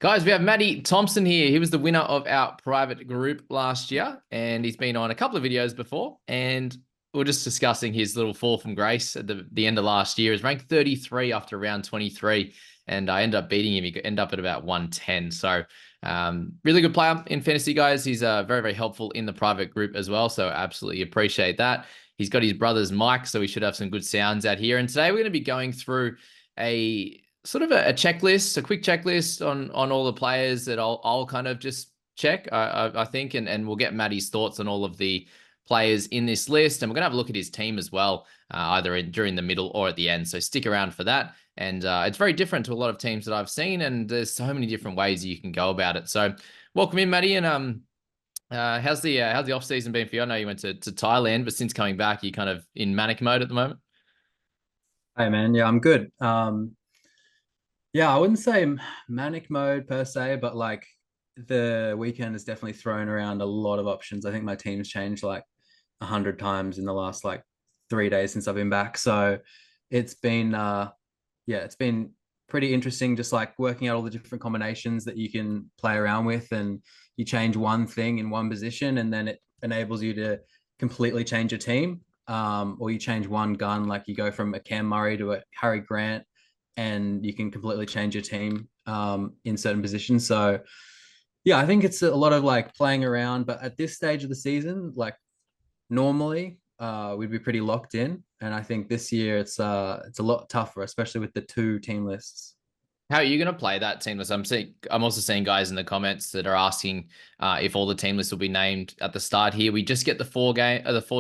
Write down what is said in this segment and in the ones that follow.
Guys, we have Matty Thompson here. He was the winner of our private group last year, and he's been on a couple of videos before. And we're just discussing his little fall from grace at the end of last year. He was ranked 33 after round 23, and I ended up beating him. He ended up at about 110. So, really good player in fantasy, guys. He's very, very helpful in the private group as well. So, absolutely appreciate that. He's got his brother's mic, so we should have some good sounds out here. And today we're going to be going through a sort of a checklist, a quick checklist on all the players that I'll kind of just check, I think, and we'll get Matty's thoughts on all of the players in this list, and we're gonna have a look at his team as well, either during the middle or at the end. So stick around for that. And it's very different to a lot of teams that I've seen, and there's so many different ways you can go about it. So welcome in, Matty, and how's the off season been for you? I know you went to Thailand, but since coming back, you kind of in manic mode at the moment. Hey man, yeah, I'm good. Yeah, I wouldn't say manic mode per se, but like the weekend has definitely thrown around a lot of options. I think my team's changed like 100 times in the last like 3 days since I've been back. So it's been yeah, it's been pretty interesting just like working out all the different combinations that you can play around with, and you change one thing in one position and then it enables you to completely change your team. Or you change one gun, like you go from a Cam Murray to a Harry Grant, and you can completely change your team in certain positions. So yeah, I think it's a lot of like playing around, but at this stage of the season, like normally we'd be pretty locked in. And I think this year it's a lot tougher, especially with the two team lists. How are you going to play that team list? I'm also seeing guys in the comments that are asking if all the team lists will be named at the start here. We just get the four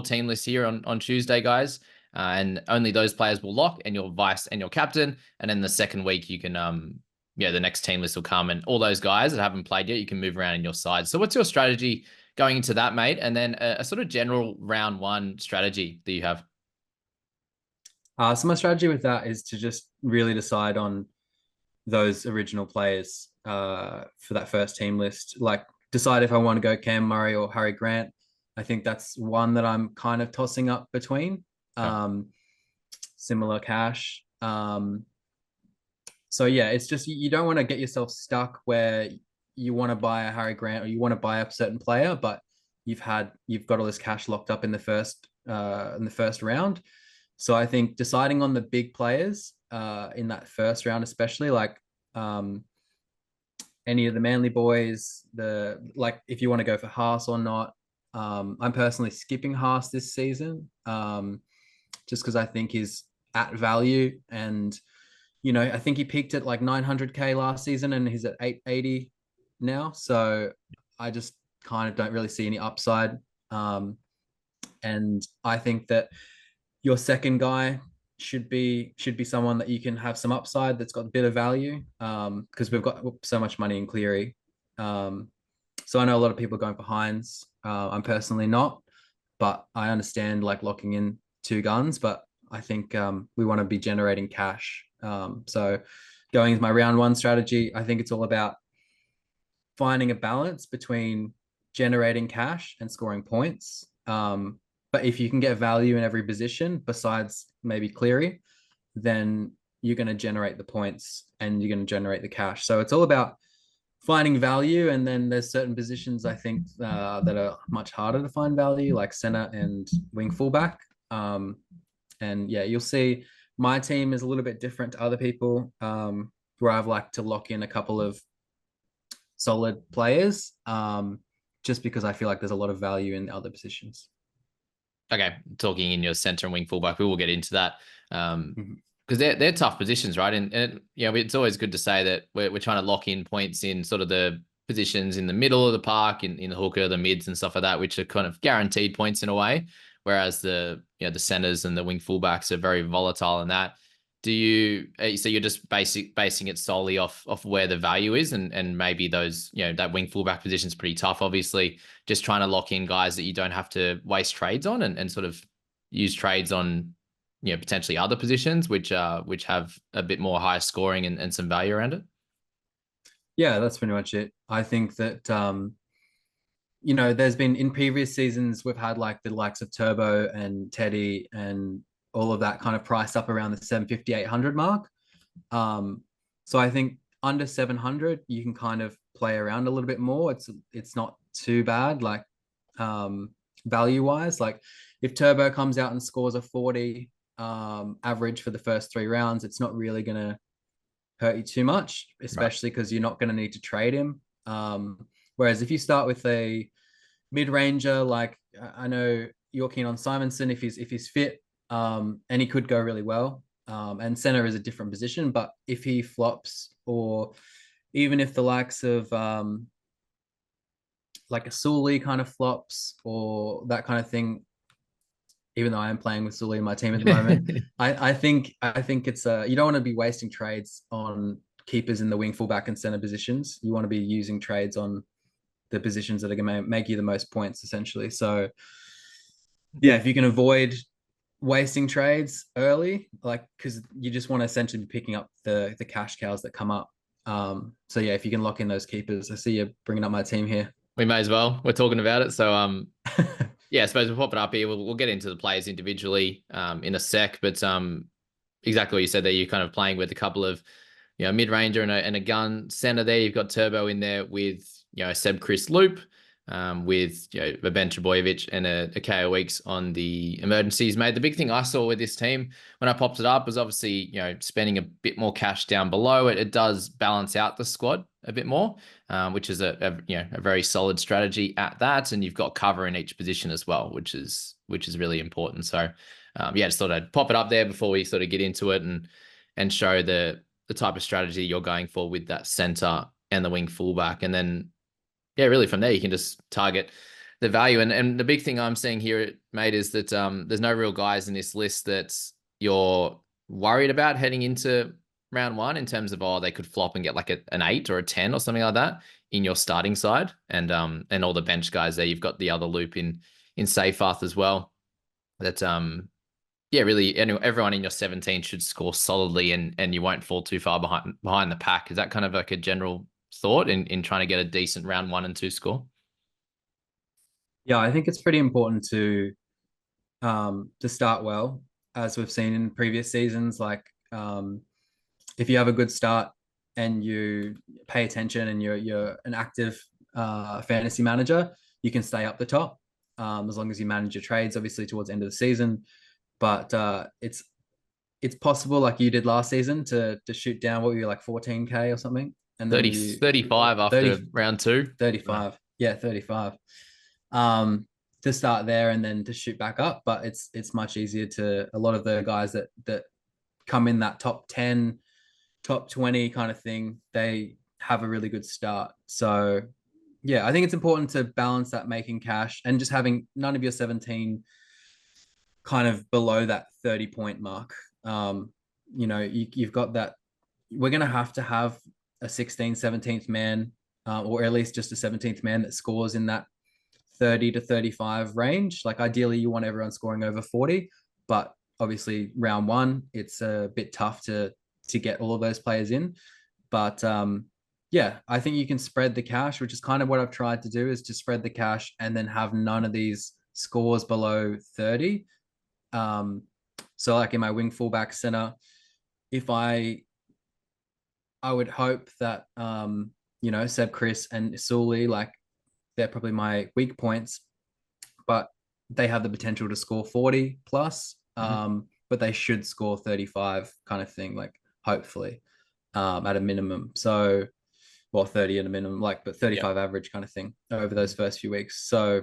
team lists here on Tuesday, guys, and only those players will lock, and your vice and your captain. And then the second week you can the next team list will come, and all those guys that haven't played yet, you can move around in your side. So what's your strategy going into that, mate? And then a sort of general round one strategy that you have. So my strategy with that is to just really decide on those original players for that first team list. Like decide if I want to go Cam Murray or Harry Grant. I think that's one that I'm kind of tossing up between. Yeah. Similar cash. So yeah, it's just you don't want to get yourself stuck where you want to buy a Harry Grant or you want to buy a certain player, but you've got all this cash locked up in the first round. So I think deciding on the big players in that first round, especially like any of the Manly boys, the like if you want to go for Haas or not. I'm personally skipping Haas this season just because I think he's at value, and I think he peaked at like 900K last season and he's at 880 now. So I just kind of don't really see any upside. And I think that your second guy should be someone that you can have some upside that's got a bit of value, because we've got so much money in Cleary. So I know a lot of people are going for Hines. I'm personally not, but I understand like locking in two guns, but I think we want to be generating cash. So going into my round one strategy, I think it's all about finding a balance between generating cash and scoring points. But if you can get value in every position besides maybe Cleary, then you're going to generate the points and you're going to generate the cash. So it's all about finding value. And then there's certain positions I think that are much harder to find value, like center and wing fullback. And yeah, you'll see my team is a little bit different to other people, where I've like to lock in a couple of solid players, just because I feel like there's a lot of value in the other positions. Okay, talking in your center and wing fullback, we will get into that. Mhm. Because they're tough positions, right? And it's always good to say that we're trying to lock in points in sort of the positions in the middle of the park, in the hooker, the mids, and stuff like that, which are kind of guaranteed points in a way. Whereas the centers and the wing fullbacks are very volatile in that. So you're just basing it solely off where the value is, and maybe those that wing fullback position is pretty tough. Obviously, just trying to lock in guys that you don't have to waste trades on, and sort of use trades on potentially other positions which have a bit more high scoring and some value around it. Yeah, that's pretty much it. I think that there's been in previous seasons we've had like the likes of Turbo and Teddy and all of that kind of priced up around the 750, 800 mark. So I think under 700, you can kind of play around a little bit more. It's not too bad, like value wise. Like if Turbo comes out and scores a 40 average for the first 3 rounds, it's not really going to hurt you too much, Right. especially because you're not going to need to trade him. Whereas if you start with a mid ranger, like I know you're keen on Simonson if he's fit, and he could go really well. And center is a different position, but if he flops, or even if the likes of like a Sully kind of flops or that kind of thing, even though I am playing with Sully in my team at the moment, I think it's you don't want to be wasting trades on keepers in the wing, fullback, and center positions. You want to be using trades on the positions that are going to make you the most points, essentially. So yeah, if you can avoid wasting trades early, like because you just want to essentially be picking up the cash cows that come up. So yeah, if you can lock in those keepers, I see you bringing up my team here. We may as well. We're talking about it. So yeah, I suppose we'll pop it up here. We'll get into the players individually in a sec, but exactly what you said there. You're kind of playing with a couple of, mid ranger and a gun center there. You've got Turbo in there with, Seb Chris Loop, with, a Ben Trebojevic and a KO Weeks on the emergencies. Mate, the big thing I saw with this team when I popped it up was obviously, spending a bit more cash down below it. It does balance out the squad a bit more, which is a very solid strategy at that. And you've got cover in each position as well, which is really important. So yeah, just thought I'd pop it up there before we sort of get into it and show the type of strategy you're going for with that center and the wing fullback. And then, yeah, really from there, you can just target the value. And the big thing I'm seeing here, mate, is that there's no real guys in this list that you're worried about heading into round one in terms of, they could flop and get like an 8 or a 10 or something like that in your starting side. And all the bench guys there, you've got the other loop in Seyfarth as well. That yeah, really, everyone in your 17 should score solidly, and you won't fall too far behind the pack. Is that kind of like a general thought in trying to get a decent round 1 and 2 score? Yeah, I think it's pretty important to start well, as we've seen in previous seasons. Like if you have a good start and you pay attention and you're an active fantasy manager, you can stay up the top as long as you manage your trades, obviously towards the end of the season. But it's possible, like you did last season, to shoot down what were you, like 14K or something, and then 35 after 30, round 2. 35. Yeah, 35. To start there and then to shoot back up. But it's much easier to a lot of the guys that come in that top 10, top 20 kind of thing, they have a really good start. So yeah, I think it's important to balance that making cash and just having none of your 17 kind of below that 30 point mark. You've got that. We're going to have a 16th, 17th man, or at least just a 17th man that scores in that 30 to 35 range. Like ideally you want everyone scoring over 40, but obviously round 1, it's a bit tough to get all of those players in. But yeah, I think you can spread the cash, which is kind of what I've tried to do, is to spread the cash and then have none of these scores below 30. So like in my wing, fullback, center, if I would hope that Seb, Chris, and Sully, like they're probably my weak points, but they have the potential to score 40 plus. But they should score 35 kind of thing, like hopefully at a minimum. So, well, 30 at a minimum, like, but 35 average kind of thing over those first few weeks. So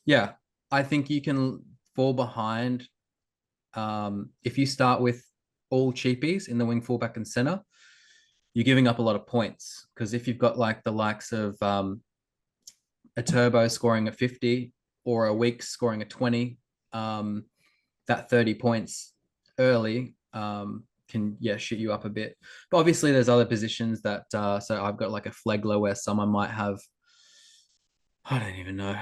yeah, I think you can fall behind if you start with all cheapies in the wing, fullback, and center. You're giving up a lot of points, because if you've got like the likes of a Turbo scoring a 50 or a Week scoring a 20, that 30 points early can shoot you up a bit. But obviously there's other positions that so I've got like a Flegler where someone might have, I don't even know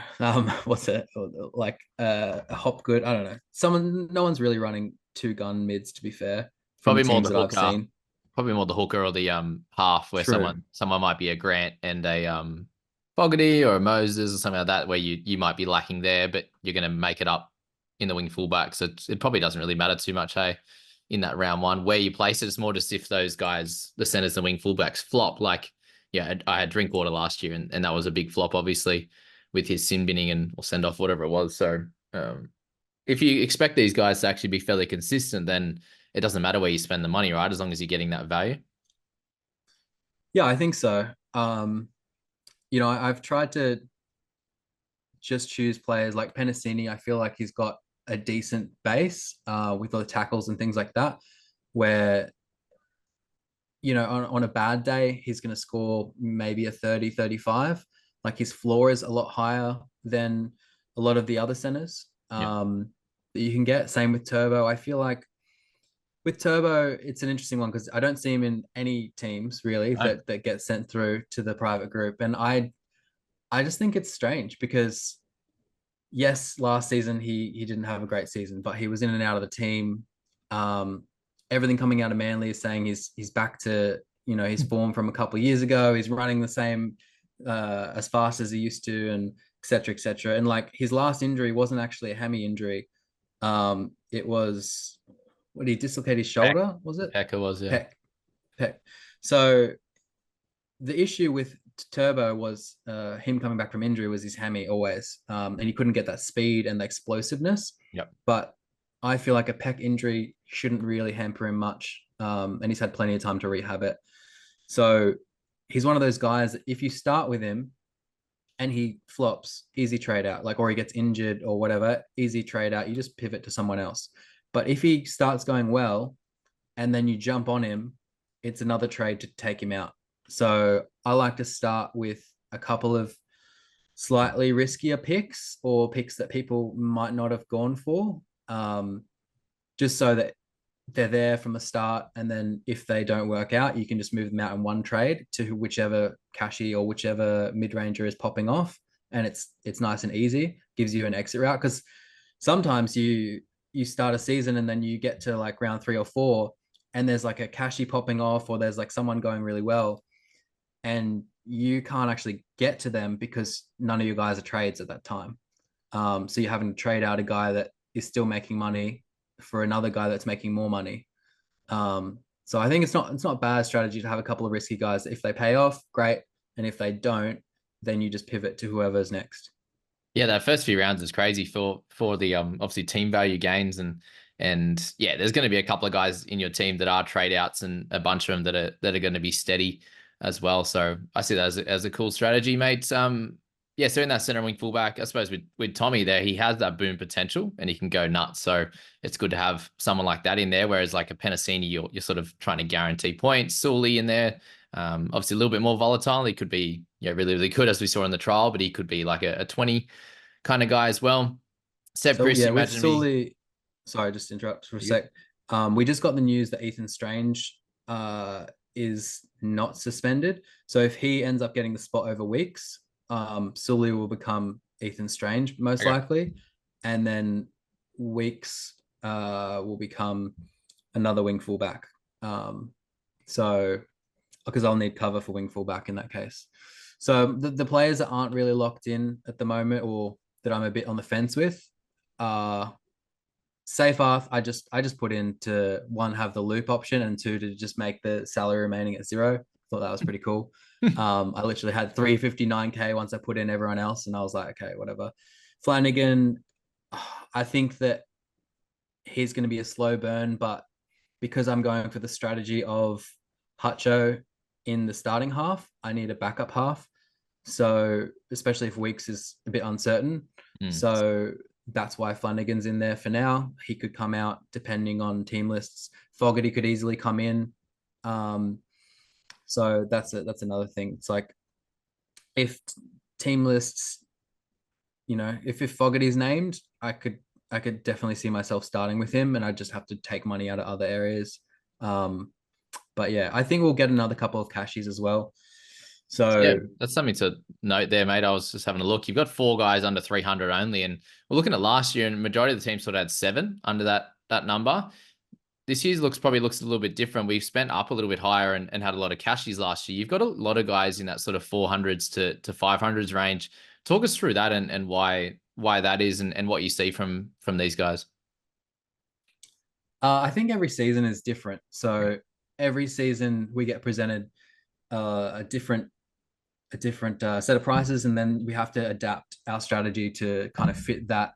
what's it, like a Hopgood, I don't know, no one's really running 2 gun mids, to be fair, from Probably the more teams the that I've hooker. seen. Probably more the hooker or the half, where True. someone might be a Grant and a Fogarty or a Moses or something like that, where you might be lacking there, but you're going to make it up in the wing fullback. So it probably doesn't really matter too much, hey, in that round one. Where you place it, it's more just if those guys, the centers and wing fullbacks, flop. Like, yeah, I had Drinkwater last year, and that was a big flop, obviously, with his sin binning and or send off, whatever it was. So if you expect these guys to actually be fairly consistent, then it doesn't matter where you spend the money, right? As long as you're getting that value. Yeah, I think so. I've tried to just choose players like Penasini. I feel like he's got a decent base with all the tackles and things like that, where, on a bad day, he's going to score maybe a 30, 35. Like his floor is a lot higher than a lot of the other centers Yeah. that you can get. Same with Turbo. I feel like with Turbo, it's an interesting one because I don't see him in any teams really Right. that get sent through to the private group. And I just think it's strange because yes, last season he didn't have a great season, but he was in and out of the team. Um, Everything coming out of Manly is saying he's back to his form from a couple of years ago. He's running the same as fast as he used to, and etc. etc. And like his last injury wasn't actually a hammy injury. It was, what, did he dislocate his Peck. shoulder? Was it Pecker was, yeah. Pec? So the issue with Turbo was him coming back from injury was his hammy always, and he couldn't get that speed and the explosiveness. Yep. But I feel like a pec injury shouldn't really hamper him much, and he's had plenty of time to rehab it. So he's one of those guys that if you start with him and he flops, easy trade out, like, or he gets injured or whatever, easy trade out. You just pivot to someone else. But if he starts going well and then you jump on him, it's another trade to take him out. So I like to start with a couple of slightly riskier picks or picks that people might not have gone for, just so that they're there from the start. And then if they don't work out, you can just move them out in one trade to whichever cashy or whichever mid-ranger is popping off. And it's nice and easy, gives you an exit route. Because sometimes you start a season and then you get to like round 3 or 4 and there's like a cashy popping off or there's like someone going really well and you can't actually get to them because none of you guys are trades at that time. So you're having to trade out a guy that is still making money for another guy that's making more money. So I think it's not a bad strategy to have a couple of risky guys. If they pay off, great, and if they don't, then you just pivot to whoever's next. Yeah, that first few rounds is crazy for the obviously team value gains, and yeah, there's going to be a couple of guys in your team that are trade outs and a bunch of them that are going to be steady as well. So I see that as a cool strategy, mate. Yeah, so in that center wing fullback, I suppose with Tommy there, he has that boom potential and he can go nuts. So it's good to have someone like that in there. Whereas like a Penasini, you're sort of trying to guarantee points. Sully in there, obviously a little bit more volatile. He could be really, really good as we saw in the trial, but he could be like a 20 kind of guy as well. Seb So Chris, yeah, with imagine me. Sully, sorry, just interrupt for a sec. We just got the news that Ethan Strange is not suspended. So if he ends up getting the spot over Weeks, Sully will become Ethan Strange most Okay. likely, and then Weeks will become another wing fullback. So because I'll need cover for wing fullback in that case. So the players that aren't really locked in at the moment or that I'm a bit on the fence with are Safe I just put in to, one, have the loop option, and two, to just make the salary remaining at 0. Thought that was pretty cool. I literally had 359K once I put in everyone else, and I was like, okay, whatever. Flanagan, I think that he's going to be a slow burn, but because I'm going for the strategy of Hutcho in the starting half, I need a backup half. So especially if Weeks is a bit uncertain. Mm. So that's why Flanagan's in there for now. He could come out depending on team lists. Fogarty could easily come in. So that's another thing. It's like if team lists, if Fogarty's named, I could definitely see myself starting with him, and I just have to take money out of other areas. But yeah, I think we'll get another couple of cashies as well. Yeah, So that's something to note there, mate. I was just having a look. You've got 4 guys under 300 only, and we're looking at last year, and majority of the teams sort of had 7 under that number. This year's probably looks a little bit different. We've spent up a little bit higher and had a lot of cashies last year. You've got a lot of guys in that sort of 400s to 500s range. Talk us through that and why that is and what you see from these guys. I think every season is different. So every season we get presented a different set of prices, and then we have to adapt our strategy to kind of fit that.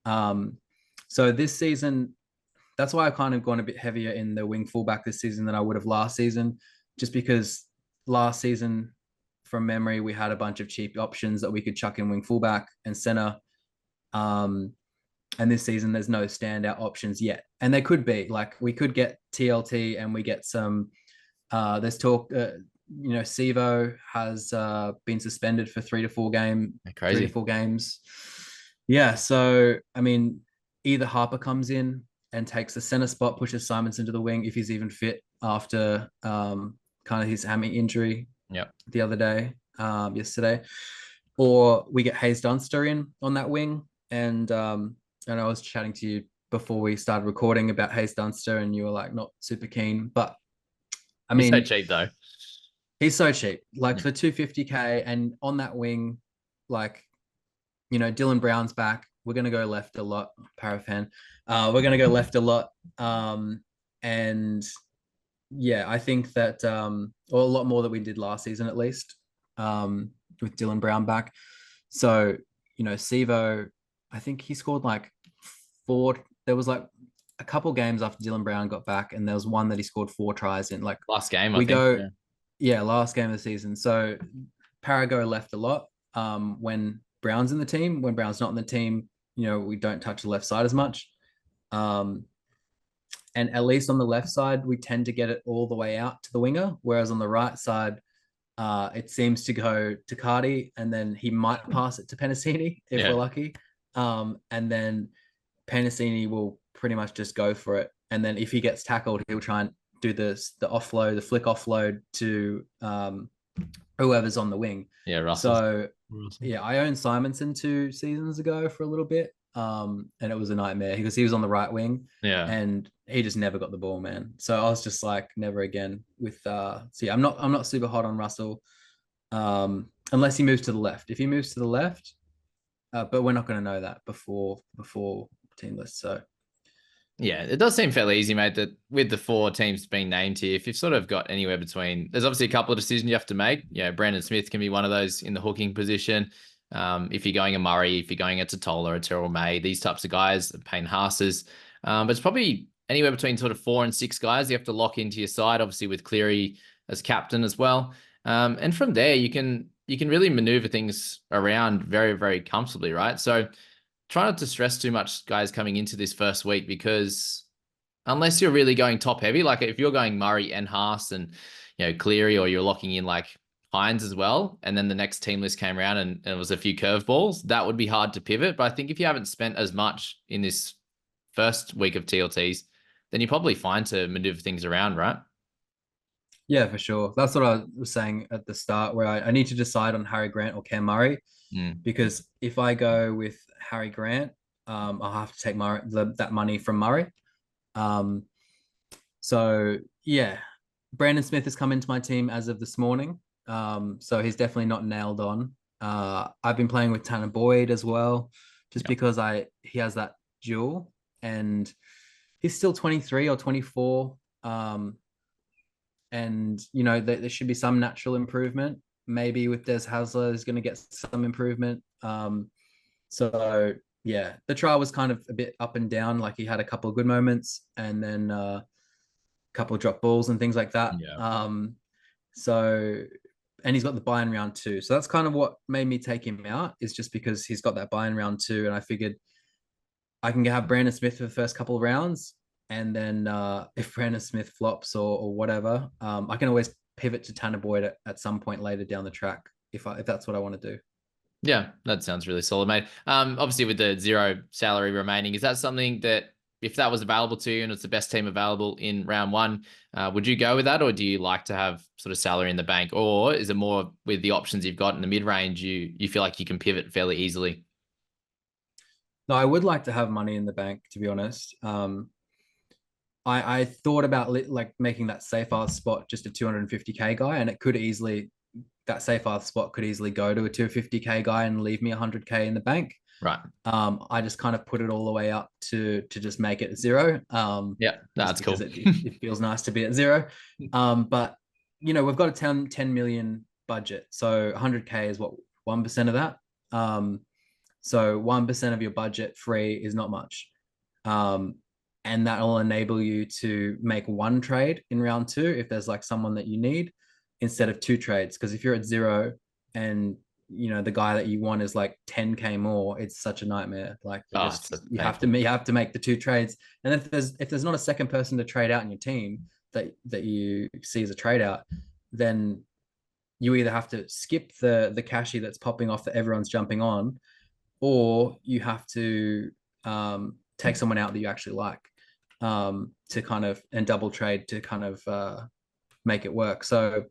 Um, so this season, that's why I've kind of gone a bit heavier in the wing fullback this season than I would have last season, just because last season, from memory, we had a bunch of cheap options that we could chuck in wing fullback and center. Um, and this season, there's no standout options yet. And there could be, like, we could get TLT and we get some. There's talk, Sivo has been suspended for 3 to Crazy. 4 games. Yeah, so I mean, either Harper comes in and takes the center spot, pushes Simonson to the wing if he's even fit after kind of his hammy injury Yep. the other day, yesterday, or we get Hayes Dunster in on that wing. And I was chatting to you before we started recording about Hayes Dunster, and you were like not super keen, but I He's so mean, cheap though. he's so cheap. Like Yeah. for 250K and on that wing, like, Dylan Brown's back. We're gonna go left a lot. Para fan. We're gonna go left a lot. And yeah, I think that or a lot more that we did last season at least, with Dylan Brown back. So, Sivo, I think he scored like four. There was like a couple games after Dylan Brown got back, and there was one that he scored 4 tries in. Like Last game, I we think. go, Yeah. yeah, last game of the season. So Parago left a lot when Brown's in the team. When Brown's not in the team, we don't touch the left side as much. Um, and at least on the left side, we tend to get it all the way out to the winger, whereas on the right side, it seems to go to Cardi, and then he might pass it to Penasini if we're Yeah. lucky. And then Penasini will pretty much just go for it. And then if he gets tackled, he'll try and do the offload, the flick offload to whoever's on the wing. Yeah. Russell's. So Russell. yeah, I owned Simonson 2 seasons ago for a little bit. And it was a nightmare because he was on the right wing Yeah. and he just never got the ball, man. So I was just like, never again with so yeah, I'm not super hot on Russell. Unless he moves to the left. If he moves to the left, but we're not going to know that before team list. So Yeah, it does seem fairly easy, mate, that with the 4 teams being named here, if you've sort of got anywhere between, there's obviously a couple of decisions you have to make. Brandon Smith can be one of those in the hooking position. If you're going a Murray, if you're going a Totola, a Terrell May, these types of guys, Payne Haas's. But it's probably anywhere between sort of 4 and 6 guys you have to lock into your side, obviously with Cleary as captain as well. And from there, you can really maneuver things around very, very comfortably, right? So try not to stress too much, guys, coming into this first week, because unless you're really going top heavy, like if you're going Murray and Haas and Cleary, or you're locking in like Hines as well, and then the next team list came around and it was a few curveballs, that would be hard to pivot. But I think if you haven't spent as much in this first week of TLTs, then you're probably fine to maneuver things around, right? yeah, for sure. That's what I was saying at the start, where I need to decide on Harry Grant or Cam Murray, Mm. because if I go with Harry Grant, I'll have to take that money from Murray. Um, so yeah, Brandon Smith has come into my team as of this morning. So he's definitely not nailed on. I've been playing with Tanner Boyd as well, just Yep. because he has that duel, and he's still 23 or 24. And there should be some natural improvement. Maybe with Des Hasler is going to get some improvement. So yeah, the trial was kind of a bit up and down. Like he had a couple of good moments, and then a couple of drop balls and things like that. Yeah. So, and he's got the buy in round 2. So that's kind of what made me take him out, is just because he's got that buy in round 2, and I figured I can have Brandon Smith for the first couple of rounds, and then if Brandon Smith flops or whatever, I can always pivot to Tanner Boyd at some point later down the track if that's what I want to do. Yeah, that sounds really solid, mate. Obviously with the 0 salary remaining, is that something that if that was available to you and it's the best team available in round 1, would you go with that, or do you like to have sort of salary in the bank, or is it more with the options you've got in the mid range, you feel like you can pivot fairly easily? No, I would like to have money in the bank, to be honest. I thought about like making that safe ass spot just a 250K guy, and that safe ass spot could easily go to a 250K guy and leave me 100K in the bank. Right. I just kind of put it all the way up to just make it 0. Yeah, Just that's because cool. it feels nice to be at 0. But we've got a 10 million budget, so 100K is what, 1% of that. So 1% of your budget free is not much. And that will enable you to make one trade in round 2 if there's like someone that you need, instead of 2 trades. Because if you're at 0 and the guy that you want is like 10K more, it's such a nightmare. Like Oh, it's so you painful. have to make the 2 trades. And if there's not a second person to trade out in your team that you see as a trade out, then you either have to skip the cashy that's popping off that everyone's jumping on, or you have to take someone out that you actually like, to kind of, and double trade to kind of make it work. So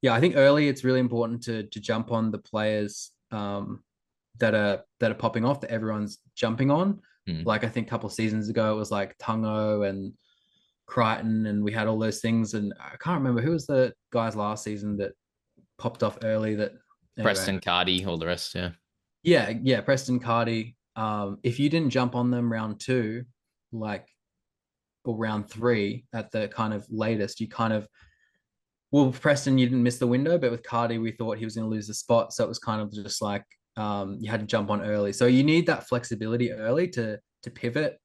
yeah, I think early it's really important to jump on the players that are popping off, that everyone's jumping on. Mm. Like I think a couple of seasons ago it was like Tungo and Crichton, and we had all those things. And I can't remember who was the guys last season that popped off early. That anyway, Preston, Cardi, all the rest. Yeah. yeah, Preston, Cardi. If you didn't jump on them round 2, like, or round 3 at the kind of latest, you kind of, well, with Preston, you didn't miss the window, but with Cardi, we thought he was going to lose the spot. So it was kind of just like you had to jump on early. So you need that flexibility early to pivot,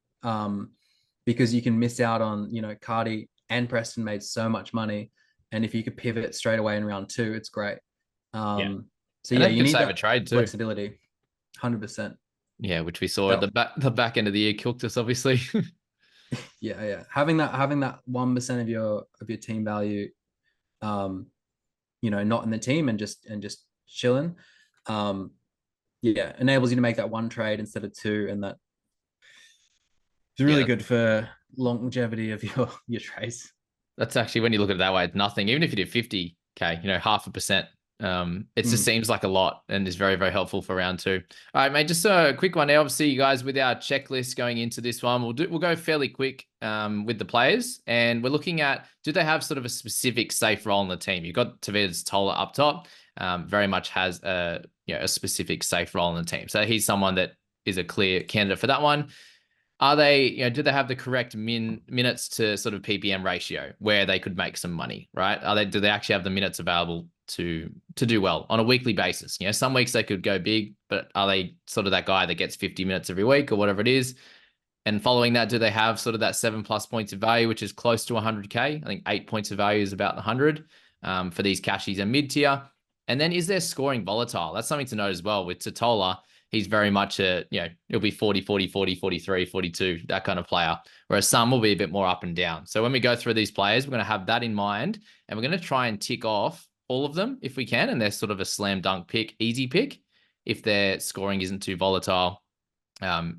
because you can miss out on, Cardi and Preston made so much money. And if you could pivot straight away in round 2, it's great. Yeah. So And yeah, that you could need save a that trade too. flexibility. 100%. Yeah, which we saw at That, the back end of the year cooked us, obviously. yeah. Having that 1% of your team value, um, not in the team, and just chilling, yeah, enables you to make that one trade instead of 2, and that is really Yeah, good for longevity of your trades. that's actually, when you look at it that way, it's nothing. Even if you did 50K, 0.5%, it just seems like a lot, and is very, very helpful for round 2. All right, mate, just a quick one now. Obviously, you guys, with our checklist going into this one, we'll go fairly quick with the players, and we're looking at, do they have sort of a specific safe role in the team? You've got Tavares Tola up top, very much has a specific safe role in the team. So he's someone that is a clear candidate for that one. Are they, do they have the correct minutes to sort of PPM ratio where they could make some money, right? Do they actually have the minutes available to do well on a weekly basis? Some weeks they could go big, but are they sort of that guy that gets 50 minutes every week or whatever it is? And following that, do they have sort of that 7+ points of value, which is close to 100K? I think 8 points of value is about 100 for these cashies and mid tier. And then is their scoring volatile? That's something to note as well. With Totola, he's very much it'll be 40, 40, 40, 43, 42, that kind of player. Whereas some will be a bit more up and down. So when we go through these players, we're going to have that in mind, and we're going to try and tick off all of them if we can. And they're sort of a slam dunk pick, easy pick, if their scoring isn't too volatile. Yeah,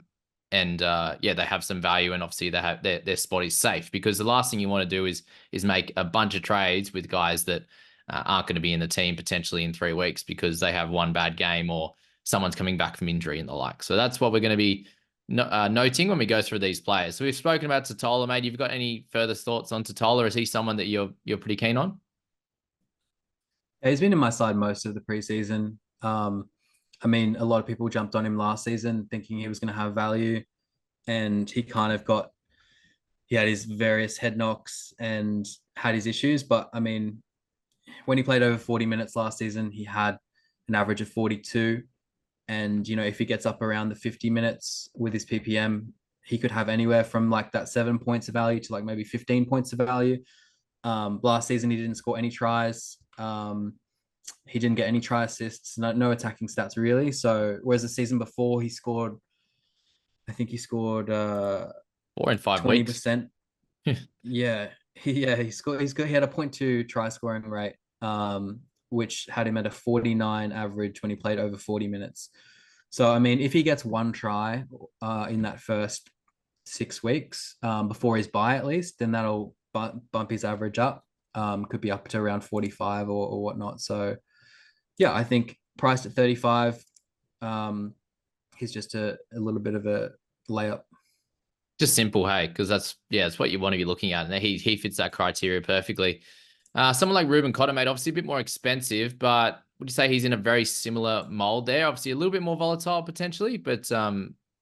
they have some value, and obviously they have their spot is safe, because the last thing you want to do is make a bunch of trades with guys that aren't going to be in the team potentially in 3 weeks because they have one bad game or someone's coming back from injury and the like. So that's what we're going to be noting when we go through these players. So we've spoken about Totola, mate. You've got any further thoughts on Totola? Is he someone that you're pretty keen on? Yeah, he's been in my side most of the preseason. I mean, a lot of people jumped on him last season thinking he was going to have value, and he kind of he had his various head knocks and had his issues. But I mean, when he played over 40 minutes last season, he had an average of 42. And, if he gets up around the 50 minutes with his PPM, he could have anywhere from like that 7 points of value to like maybe 15 points of value. Last season, he didn't score any tries. He didn't get any try assists, no attacking stats really. So, whereas the season before, I think he scored 4 in 5 weeks. 20%. Yeah, he scored. He had a 0.2 try scoring rate, which had him at a 49 average when he played over 40 minutes. So I mean, if he gets one try in that first 6 weeks before his bye at least, then that'll bump his average up. Could be up to around 45 or whatnot. So yeah, I think priced at 35, he's just a little bit of a layup. Just simple, hey, because that's what you want to be looking at. And he fits that criteria perfectly. Someone like Ruben Cotter, mate, obviously a bit more expensive, but would you say he's in a very similar mold there? Obviously, a little bit more volatile potentially, but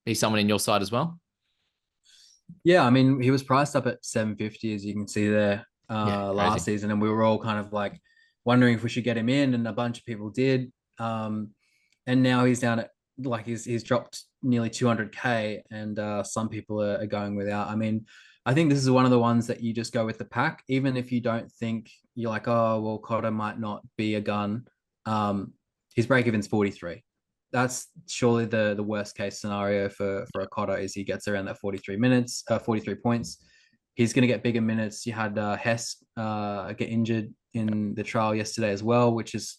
he's someone in your side as well. Yeah, I mean, he was priced up at 750, as you can see there, Yeah, last crazy. season, and we were all kind of like wondering if we should get him in, and a bunch of people did. And now he's down at like he's dropped nearly 200k, and some people are going without. I mean, I think this is one of the ones that you just go with the pack, even if you don't think you're like, oh well, Cotter might not be a gun. His break even's 43. That's surely the worst case scenario for a Cotter is he gets around that 43 minutes, 43 points. He's going to get bigger minutes. You had Hess get injured in the trial yesterday as well, which is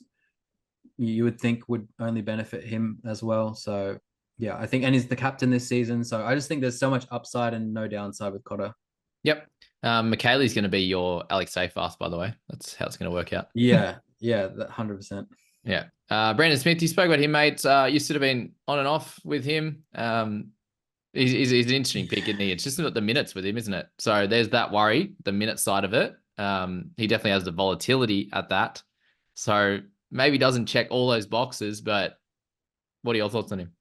you would think would only benefit him as well. So yeah, I think, and he's the captain this season. So I just think there's so much upside and no downside with Cotter. Yep. McKaylee's going to be your Alex Seyfarth, by the way. That's how it's going to work out. Yeah, yeah, that 100%. Yeah. Brandon Smith, you spoke about him, mate. You sort of been on and off with him. He's an interesting pick, isn't he? It's just not the minutes with him, isn't it? So there's that worry, the minute side of it. He definitely has the volatility at that. So maybe doesn't check all those boxes, but what are your thoughts on him?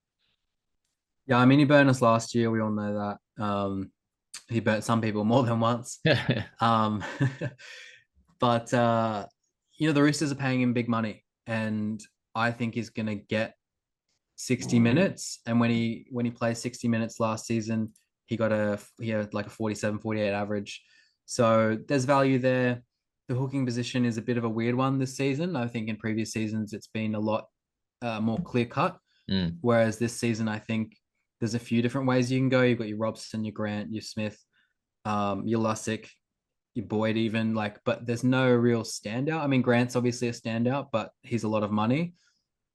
Yeah, I mean, he burned us last year. We all know that. He burnt some people more than once. Um, but the Roosters are paying him big money, and I think he's going to get 60 minutes. And when he played 60 minutes last season, he had like a 47, 48 average. So there's value there. The hooking position is a bit of a weird one this season. I think in previous seasons it's been a lot more clear cut. Mm. Whereas this season, I think there's a few different ways you can go. You've got your Robson, your Grant, your Smith, your Lussick, your Boyd, even like, but there's no real standout. I mean, Grant's obviously a standout, but he's a lot of money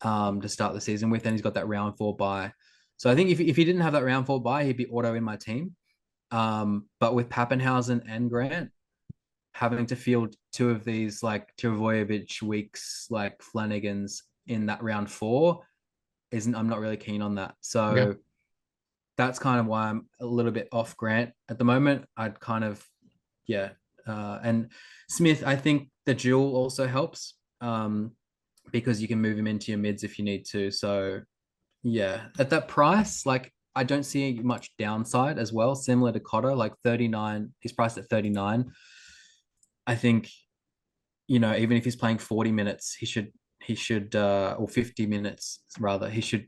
to start the season with, and he's got that round 4 bye. So I think if he didn't have that round 4 bye, he'd be auto in my team. But with Pappenhausen and Grant having to field two of these like Travojevic, Weeks, like Flanagan's in that round 4, isn't I'm not really keen on that. Okay. So that's kind of why I'm a little bit off Grant at the moment. I'd kind of yeah. And Smith, I think the dual also helps because you can move him into your mids if you need to. So yeah, at that price, like I don't see much downside as well. Similar to Cotter, like 39, he's priced at 39. I think, even if he's playing 40 minutes, he should or 50 minutes rather, he should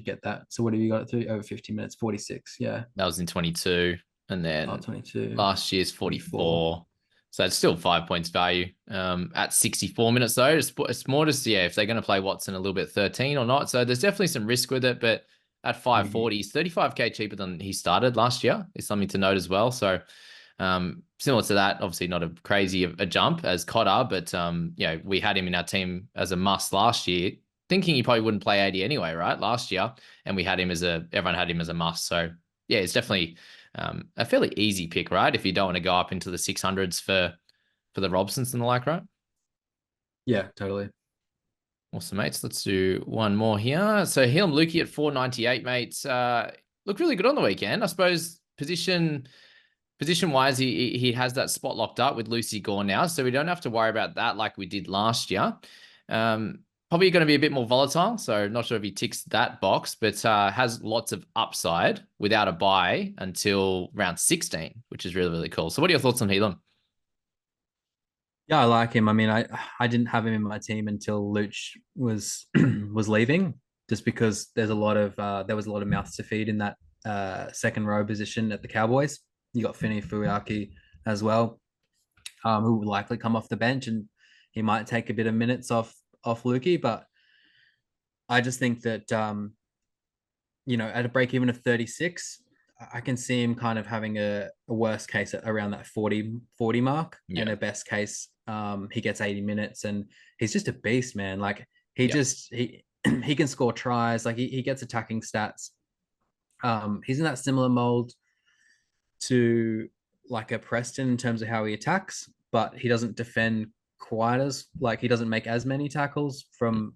get that. So what have you got it to? Over 50 minutes, 46. Yeah. That was in 22. And Oh, then 22, last year's 24. 44. So it's still 5 points value. At 64 minutes though, it's more just if they're going to play Watson a little bit 13 or not. So there's definitely some risk with it, but at 540, he's 35k cheaper than he started last year. Is something to note as well. So similar to that, obviously not a crazy a jump as Cotter, but we had him in our team as a must last year, thinking he probably wouldn't play 80 anyway, right? Last year, and everyone had him as a must. So yeah, it's definitely a fairly easy pick, right? If you don't want to go up into the 600s for the Robsons and the like, right? Yeah, totally. Awesome, mates. Let's do one more here. So Hilm Lukey at 498, mates. Looked really good on the weekend. I suppose position wise, he has that spot locked up with Lucy Gore now, so we don't have to worry about that like we did last year. Probably going to be a bit more volatile, so not sure if he ticks that box, but has lots of upside without a buy until round 16, which is really, really cool. So what are your thoughts on Helam? Yeah, I like him. I mean, I didn't have him in my team until Luch was was leaving, just because there was a lot of mouths to feed in that second row position at the Cowboys. You got Finney Fuyaki as well, who will likely come off the bench, and he might take a bit of minutes off Lukey. But I just think that at a break even of 36, I can see him kind of having a worst case at around that 40 mark, and Yeah, a best case he gets 80 minutes, and he's just a beast, man. Like he yeah, just he can score tries, like he gets attacking stats. He's in that similar mold to like a Preston in terms of how he attacks, but he doesn't defend quite as like he doesn't make as many tackles from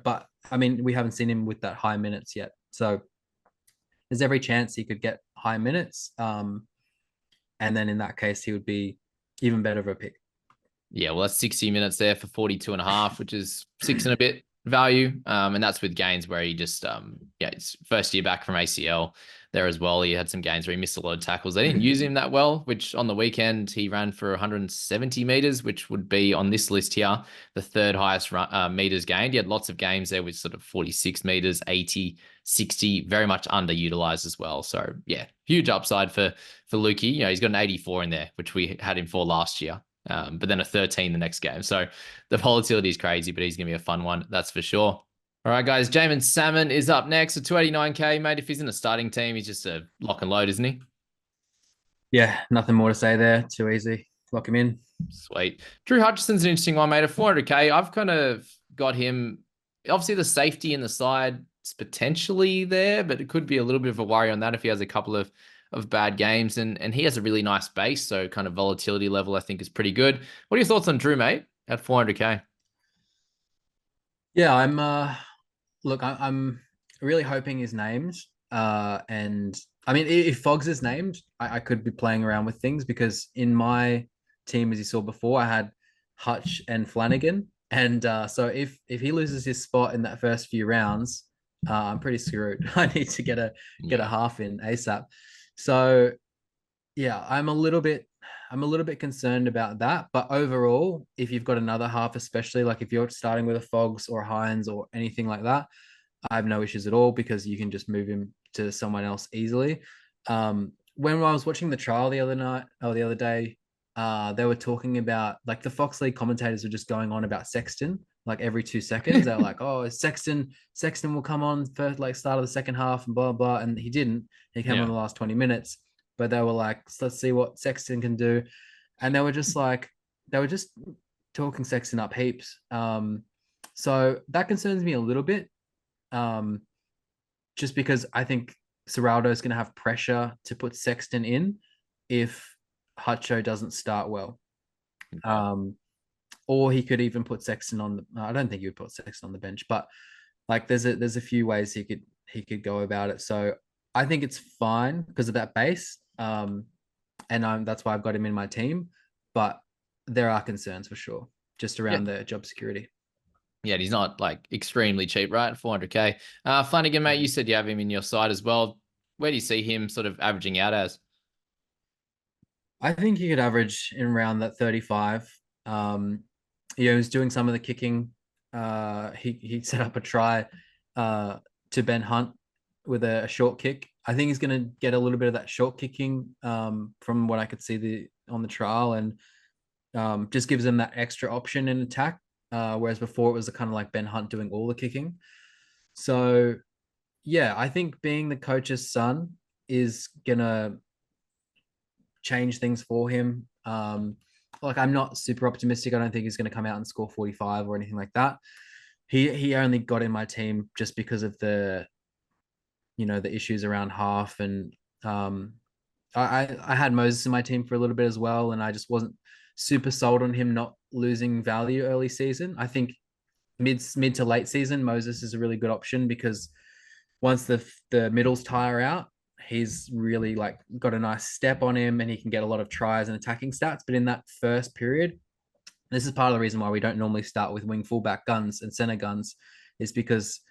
but I mean we haven't seen him with that high minutes yet. So there's every chance he could get high minutes. And then in that case, he would be even better of a pick. Yeah, well, that's 60 minutes there for 42 and a half, which is six and a bit value. And that's with gains where he just, yeah, it's first year back from ACL there as well. He had some gains where he missed a lot of tackles. They didn't use him that well, which on the weekend he ran for 170 meters, which would be on this list here, the third highest meters gained. He had lots of games there with sort of 46 meters, 80, 60, very much underutilized as well. So yeah, huge upside for Lukey. You know, he's got an 84 in there, which we had him for last year. But then a 13 the next game. So the volatility is crazy, but he's going to be a fun one. That's for sure. All right, guys. Jamin Salmon is up next at 289K, mate. If he's in a starting team, he's just a lock and load, isn't he? Yeah, nothing more to say there. Too easy. Lock him in. Sweet. Drew Hutchison's an interesting one, mate. At 400K, I've kind of got him. Obviously, the safety in the side is potentially there, but it could be a little bit of a worry on that if he has a couple of bad games. And he has a really nice base, so kind of volatility level, I think, is pretty good. What are your thoughts on Drew, mate, at 400K? Yeah, I'm really hoping he's named. And I mean, if Fogs is named, I could be playing around with things because in my team, as you saw before, I had Hutch and Flanagan. And so if he loses his spot in that first few rounds, I'm pretty screwed. I need to get a half in ASAP. So yeah, I'm a little bit concerned about that. But overall, if you've got another half, especially like if you're starting with a Fogs or a Hines or anything like that, I have no issues at all because you can just move him to someone else easily. When I was watching the trial the other night or the other day, they were talking about like the Fox League commentators were just going on about Sexton like every 2 seconds. They're like, "Oh, Sexton will come on first, like start of the second half, and blah blah." And he didn't. He came on Yeah. the last 20 minutes, but they were like, "Let's see what Sexton can do," and they were just talking Sexton up heaps. So that concerns me a little bit um, just because I think Serraldo is going to have pressure to put Sexton in if Hutcho doesn't start well. Yeah. Or he could even put Sexton on the. I don't think he would put Sexton on the bench, but like there's a few ways he could go about it. So I think it's fine because of that base, and that's why I've got him in my team. But there are concerns for sure, just Yeah. around the job security. Yeah, he's not like extremely cheap, right? 400K. Flanagan, mate, you said you have him in your side as well. Where do you see him sort of averaging out as? I think he could average in around that 35. Um, he's doing some of the kicking. He set up a try to Ben Hunt with a short kick. I think he's going to get a little bit of that short kicking from what I could see on the trial, and just gives them that extra option in attack. Whereas before it was kind of like Ben Hunt doing all the kicking. So yeah, I think being the coach's son is gonna change things for him. Like I'm not super optimistic. I don't think he's going to come out and score 45 or anything like that. He only got in my team just because of the issues around half, and I had Moses in my team for a little bit as well, and I just wasn't super sold on him not losing value early season. I think mid to late season Moses is a really good option because once the middles tire out, he's really like got a nice step on him and he can get a lot of tries and attacking stats. But in that first period, this is part of the reason why we don't normally start with wing fullback guns and center guns, is because,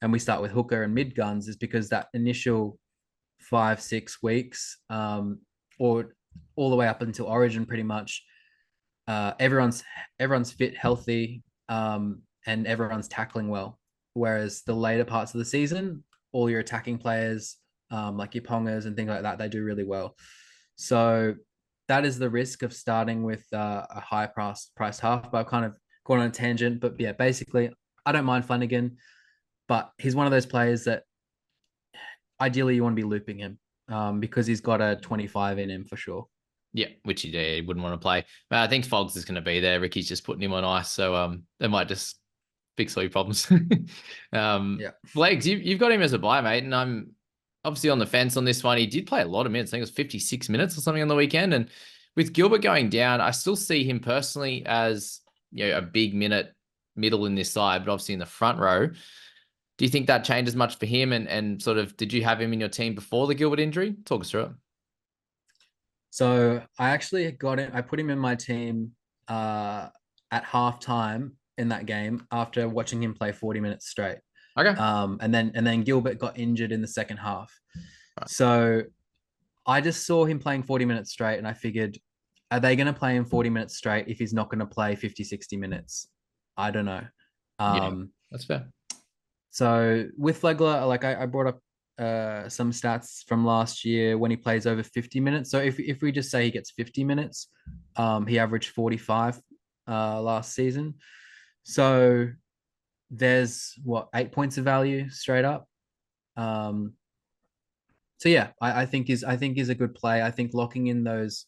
and we start with hooker and mid guns, is because that initial 5 6 weeks, or all the way up until Origin, pretty much, everyone's fit, healthy, and everyone's tackling well. Whereas the later parts of the season, all your attacking players, like your pongers and things like that, they do really well. So that is the risk of starting with a high priced half. But I've kind of gone on a tangent. But yeah, basically, I don't mind Flanagan, but he's one of those players that ideally you want to be looping him because he's got a 25 in him for sure. Yeah, which he wouldn't want to play. But I think Fogs is going to be there. Ricky's just putting him on ice, so they might just fix all your problems. Yeah. Flags, you've got him as a buy, mate, and I'm obviously on the fence on this one. He did play a lot of minutes. I think it was 56 minutes or something on the weekend. And with Gilbert going down, I still see him personally as a big minute middle in this side, but obviously in the front row. Do you think that changes much for him? And sort of, did you have him in your team before the Gilbert injury? Talk us through it. So I actually got him. I put him in my team uh, at halftime in that game after watching him play 40 minutes straight. Okay. And then Gilbert got injured in the second half. Right. So I just saw him playing 40 minutes straight, and I figured, are they going to play him 40 minutes straight if he's not going to play 50, 60 minutes? I don't know. Yeah, Um, that's fair. so with Flegler, like I brought up some stats from last year when he plays over 50 minutes. So if we just say he gets 50 minutes, he averaged 45 last season. So there's what, 8 points of value straight up. Um, so yeah, I think is a good play. I think locking in those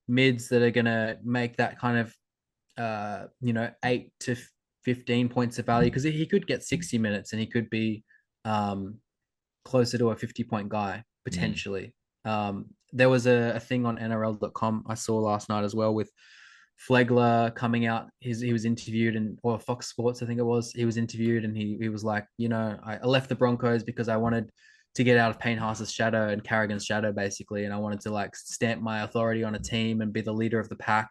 mids that are gonna make that kind of 8 to 15 points of value, because he could get 60 minutes and he could be um closer to a 50-point guy Mm. potentially. There was a thing on NRL.com I saw last night as well with Flegler coming out. He was interviewed, and or Fox Sports, I think it was. He was interviewed, and he was like, I left the Broncos because I wanted to get out of Payne Haas's shadow and Carrigan's shadow, basically, and I wanted to like stamp my authority on a team and be the leader of the pack.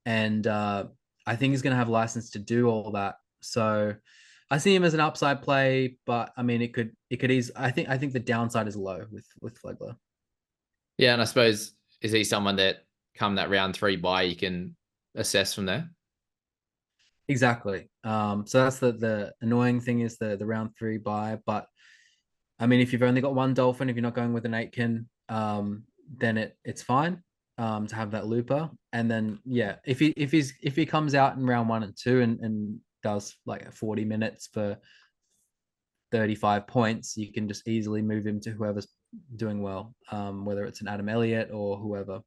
And I think he's going to have license to do all that. So I see him as an upside play, but I mean, it could ease. I think the downside is low with Flegler. Yeah, and I suppose is he someone that come that round 3 bye you can assess from there? Exactly. So that's the annoying thing is the round three buy. But I mean, if you've only got one dolphin, if you're not going with an Aitken, then it's fine to have that looper. And then yeah, if he comes out in round 1 and 2 and does like 40 minutes for 35 points, you can just easily move him to whoever's doing well, whether it's an Adam Elliott or whoever.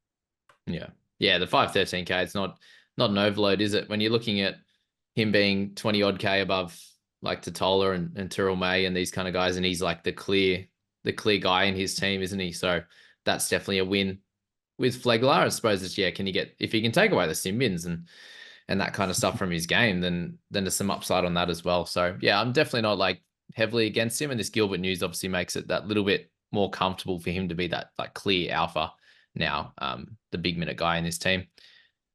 Yeah. Yeah, the 513K, it's not an overload, is it? When you're looking at him being 20 odd K above like Totola and Tyrrell May and these kind of guys, and he's like the clear guy in his team, isn't he? So that's definitely a win with Flegler. I suppose it's can you get if he can take away the sim bins and that kind of stuff from his game, then there's some upside on that as well. So yeah, I'm definitely not like heavily against him. And this Gilbert news obviously makes it that little bit more comfortable for him to be that like clear alpha now, the big minute guy in this team.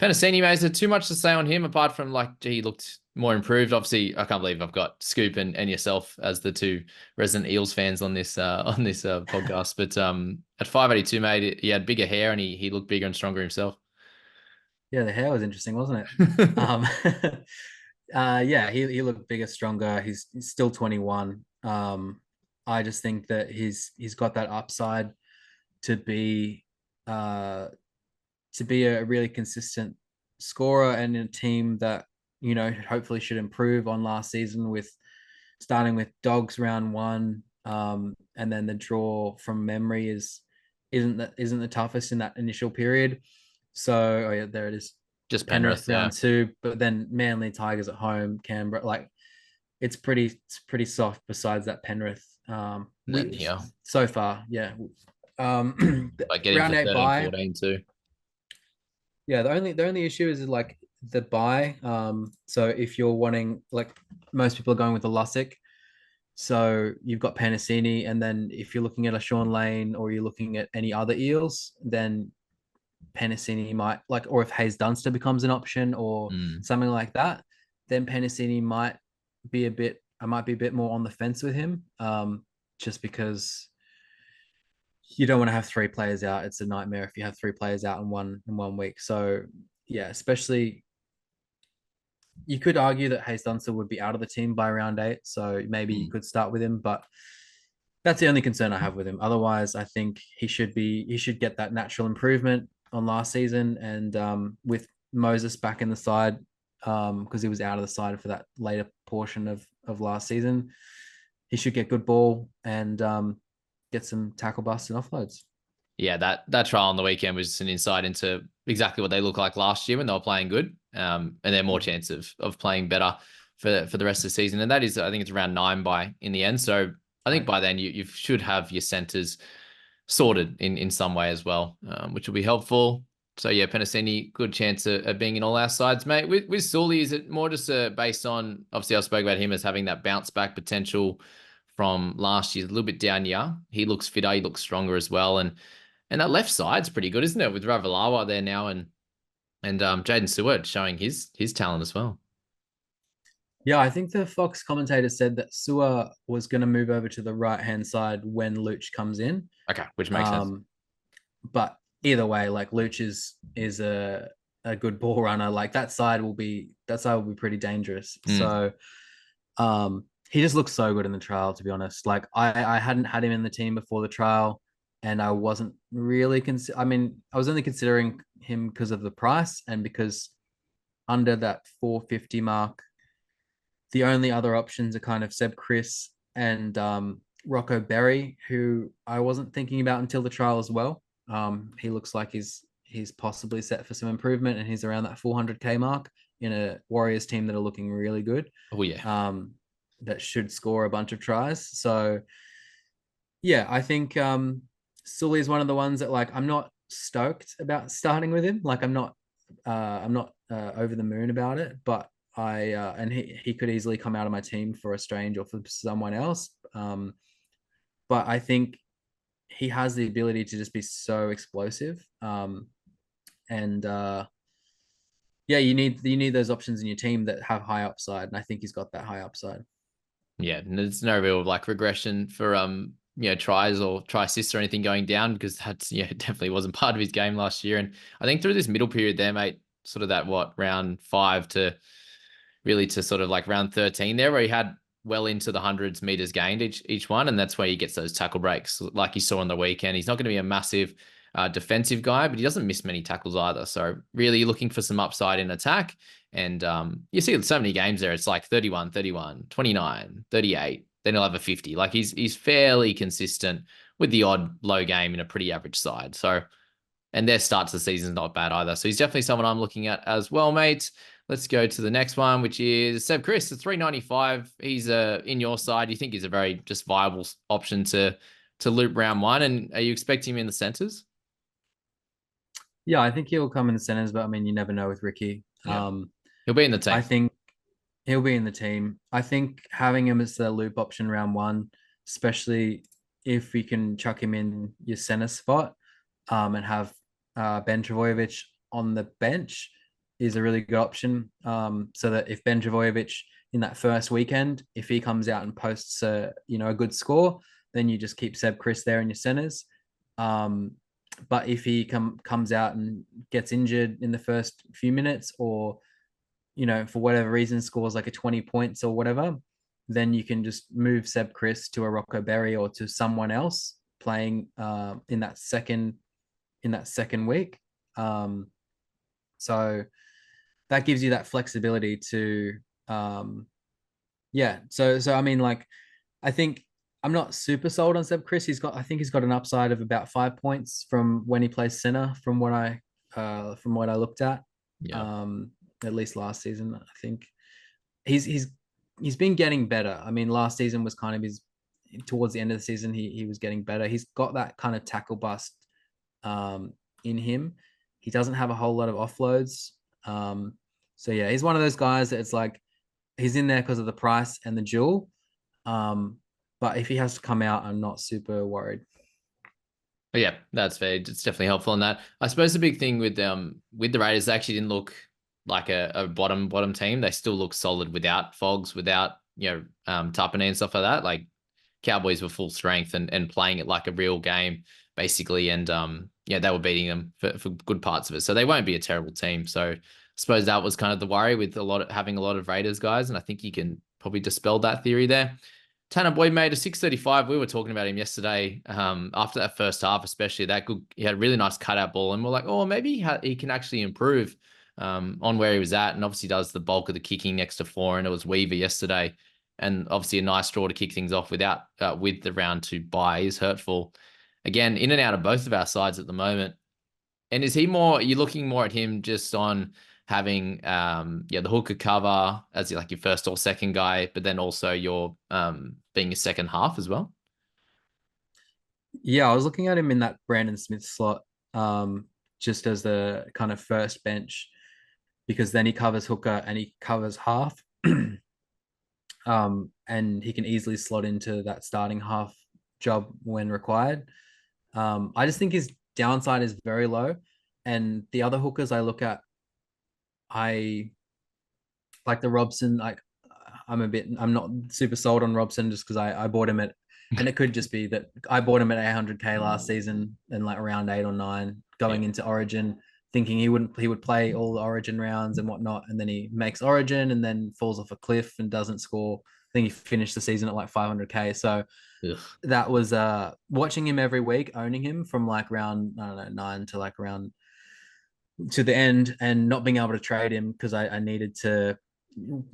Penasini, mate, is there too much to say on him apart from like, gee, he looked more improved? Obviously, I can't believe I've got Scoop and yourself as the two resident Eels fans on this podcast. But at 582, mate, he had bigger hair and he looked bigger and stronger himself. Yeah, the hair was interesting, wasn't it? Um, yeah, he looked bigger, stronger. He's still 21. I just think that he's got that upside to be uh, to be a really consistent scorer and in a team that hopefully should improve on last season with starting with Dogs round 1, and then the draw from memory isn't the toughest in that initial period. So oh yeah, there it is. Just Penrith Penrith, yeah. round 2, but then Manly, Tigers at home, Canberra. Like it's pretty soft besides that Penrith. And then We here, so far, yeah. like get him Round for 8 13, bye. 14 too. Yeah, the only issue is like the buy. So if you're wanting, like, most people are going with the Lussick. So you've got Panasini, and then if you're looking at a Sean Lane or you're looking at any other Eels, then Panasini might, like, or if Hayes Dunster becomes an option or Mm. something like that, then Panasini might be a bit. I might be a bit more on the fence with him, just because you don't want to have three players out. It's a nightmare if you have three players out in one week. So yeah, especially you could argue that Hayes Dunster would be out of the team by round 8, so maybe you Mm. could start with him, but that's the only concern I have with him. Otherwise, I think he should get that natural improvement on last season, and with Moses back in the side, because he was out of the side for that later portion of last season, he should get good ball and get some tackle busts and offloads. Yeah, that trial on the weekend was just an insight into exactly what they looked like last year when they were playing good, and they're more chance of playing better for the rest of the season. And that is, I think it's around 9 by in the end. So I think Right. by then you should have your centers sorted in some way as well, which will be helpful. So yeah, Penasini, good chance of being in all our sides, mate. With Sully, is it more just based on, obviously I spoke about him as having that bounce back potential from last year, a little bit down year. He looks fitter, he looks stronger as well, and that left side's pretty good, isn't it? With Ravalawa there now and And Jaden Stewart showing his talent as well. Yeah, I think the Fox commentator said that Sua was going to move over to the right hand side when Luch comes in. Okay, which makes sense. Um, but either way, like Luch is a good ball runner. Like that side will be pretty dangerous. Mm. So he just looks so good in the trial, to be honest. Like I hadn't had him in the team before the trial, and I wasn't really I mean, I was only considering him because of the price and because under that 450 mark, the only other options are kind of Seb Chris and Rocco Berry, who I wasn't thinking about until the trial as well. He looks like he's possibly set for some improvement, and he's around that 400k mark in a Warriors team that are looking really good. Oh yeah. That should score a bunch of tries. So yeah, I think Sully is one of the ones that like I'm not stoked about starting with him. Like I'm not over the moon about it, but I and he could easily come out of my team for a strange or for someone else. But I think he has the ability to just be so explosive. And yeah, you need those options in your team that have high upside, and I think he's got that high upside. Yeah, there's no real like regression for tries or try assists or anything going down because that's definitely wasn't part of his game last year. And I think through this middle period there, mate, sort of that what round 5 to really to sort of like round 13 there, where he had well into the hundreds meters gained each one, and that's where he gets those tackle breaks like you saw on the weekend. He's not going to be a massive defensive guy, but he doesn't miss many tackles either. So really looking for some upside in attack. And you see so many games there. It's like 31, 31, 29, 38. Then he'll have a 50. Like he's fairly consistent with the odd low game in a pretty average side. So, and their start to the season is not bad either. So he's definitely someone I'm looking at as well, mate. Let's go to the next one, which is Seb Chris, the 395. He's in your side. You think he's a very just viable option to loop round 1? And are you expecting him in the centers? Yeah, I think he'll come in the centers, but I mean, you never know with Ricky. Yeah, he'll be in the I team. think he'll be in the team. I think having him as the loop option round 1, especially if we can chuck him in your center spot, and have Ben Travojevic on the bench is a really good option. So that if Ben Travojevic in that first weekend, if he comes out and posts a good score, then you just keep Seb Chris there in your centers. But if he comes out and gets injured in the first few minutes, or for whatever reason scores like a 20 points or whatever, then you can just move Seb Chris to a Rocco Berry or to someone else playing in that second week. So that gives you that flexibility to yeah. So I mean, like, I think I'm not super sold on Seb Chris. I think he's got an upside of about 5 points from when he plays center, from what I looked Yeah. um, at least last season. I think he's he's been getting better. I mean, last season was kind of his towards the end of the season. He was getting better. He's got that kind of tackle bust in him. He doesn't have a whole lot of offloads. So yeah, he's one of those guys that it's like he's in there because of the price and the duel. But if he has to come out, I'm not super worried. But yeah, that's fair. It's definitely helpful in that. I suppose the big thing with the Raiders, they actually didn't look like a bottom team. They still look solid without Fogs, without Tapane and stuff like that. Like Cowboys were full strength and playing it like a real game, basically. And they were beating them for good parts of it. So they won't be a terrible team. So I suppose that was kind of the worry with having a lot of Raiders guys. And I think you can probably dispel that theory there. Tanner Boyd made a 635. We were talking about him yesterday. After that first half, especially he had a really nice cutout ball, and we're like, oh, maybe he can actually improve on where he was at, and obviously does the bulk of the kicking next to four, and it was Weaver yesterday, and obviously a nice draw to kick things off with the round 2 bye is hurtful. Again, in and out of both of our sides at the moment. And is he more? Are you looking more at him just on having the hooker cover as like your first or second guy, but then also your being a second half as well? Yeah, I was looking at him in that Brandon Smith slot, just as the kind of first bench, because then he covers hooker and he covers half. And he can easily slot into that starting half job when required. I just think his downside is very low. And the other hookers I look at I like the Robson. Like I'm not super sold on Robson just because I bought him at, and it could just be that I bought him at 800k last season and like around 8 or 9 Yeah. going into Origin, thinking he would play all the Origin rounds and whatnot, and then he makes Origin and then falls off a cliff and doesn't score. I think he finished the season at like 500k. So Ugh. that was watching him every week, owning him from like round I don't know 9 to like around to the end, and not being able to trade him because I needed to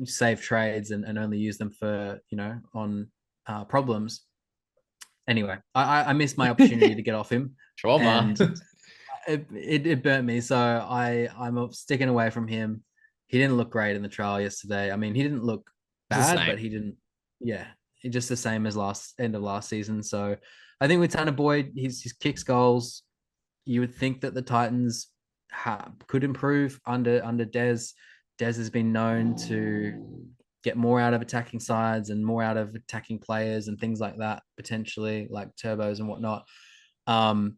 save trades and only use them for on problems. Anyway, I missed my opportunity to get off him, Trauma. and it burnt me. So I'm sticking away from him. He didn't look great in the trial yesterday. I mean, he didn't look It's the bad, but same. he didn't. Yeah, just the same as last end of last season. So I think with Tanner Boyd, his kicks goals, you would think that the Titans could improve under Dez. Dez has been known to get more out of attacking sides and more out of attacking players and things like that, potentially like turbos and whatnot. Um,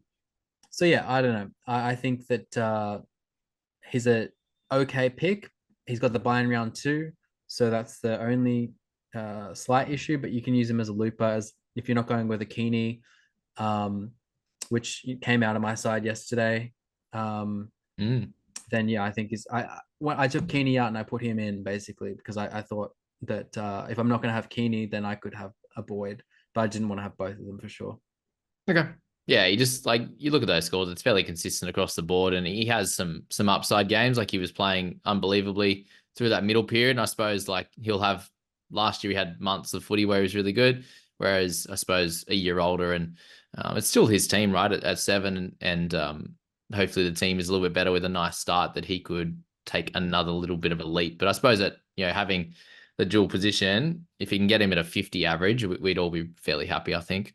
so yeah, I don't know. I think that he's a okay pick. He's got the buy in round 2, so that's the only slight issue. But you can use him as a looper as if you're not going with a Keeney, um, which came out of my side yesterday. Um, Mm. then yeah, I think is I took Keeney out and I put him in basically because I thought that if I'm not going to have Keeney, then I could have a Boyd, but I didn't want to have both of them for sure. Okay. Yeah, he just like you look at those scores, it's fairly consistent across the board, and he has some upside games. Like he was playing unbelievably through that middle period. And I suppose like he'll have last year he had months of footy where he was really good, whereas I suppose a year older and it's still his team, right? At 7 and hopefully the team is a little bit better with a nice start that he could take another little bit of a leap. But I suppose that having the dual position, if he can get him at a 50 average, we'd all be fairly happy, I think.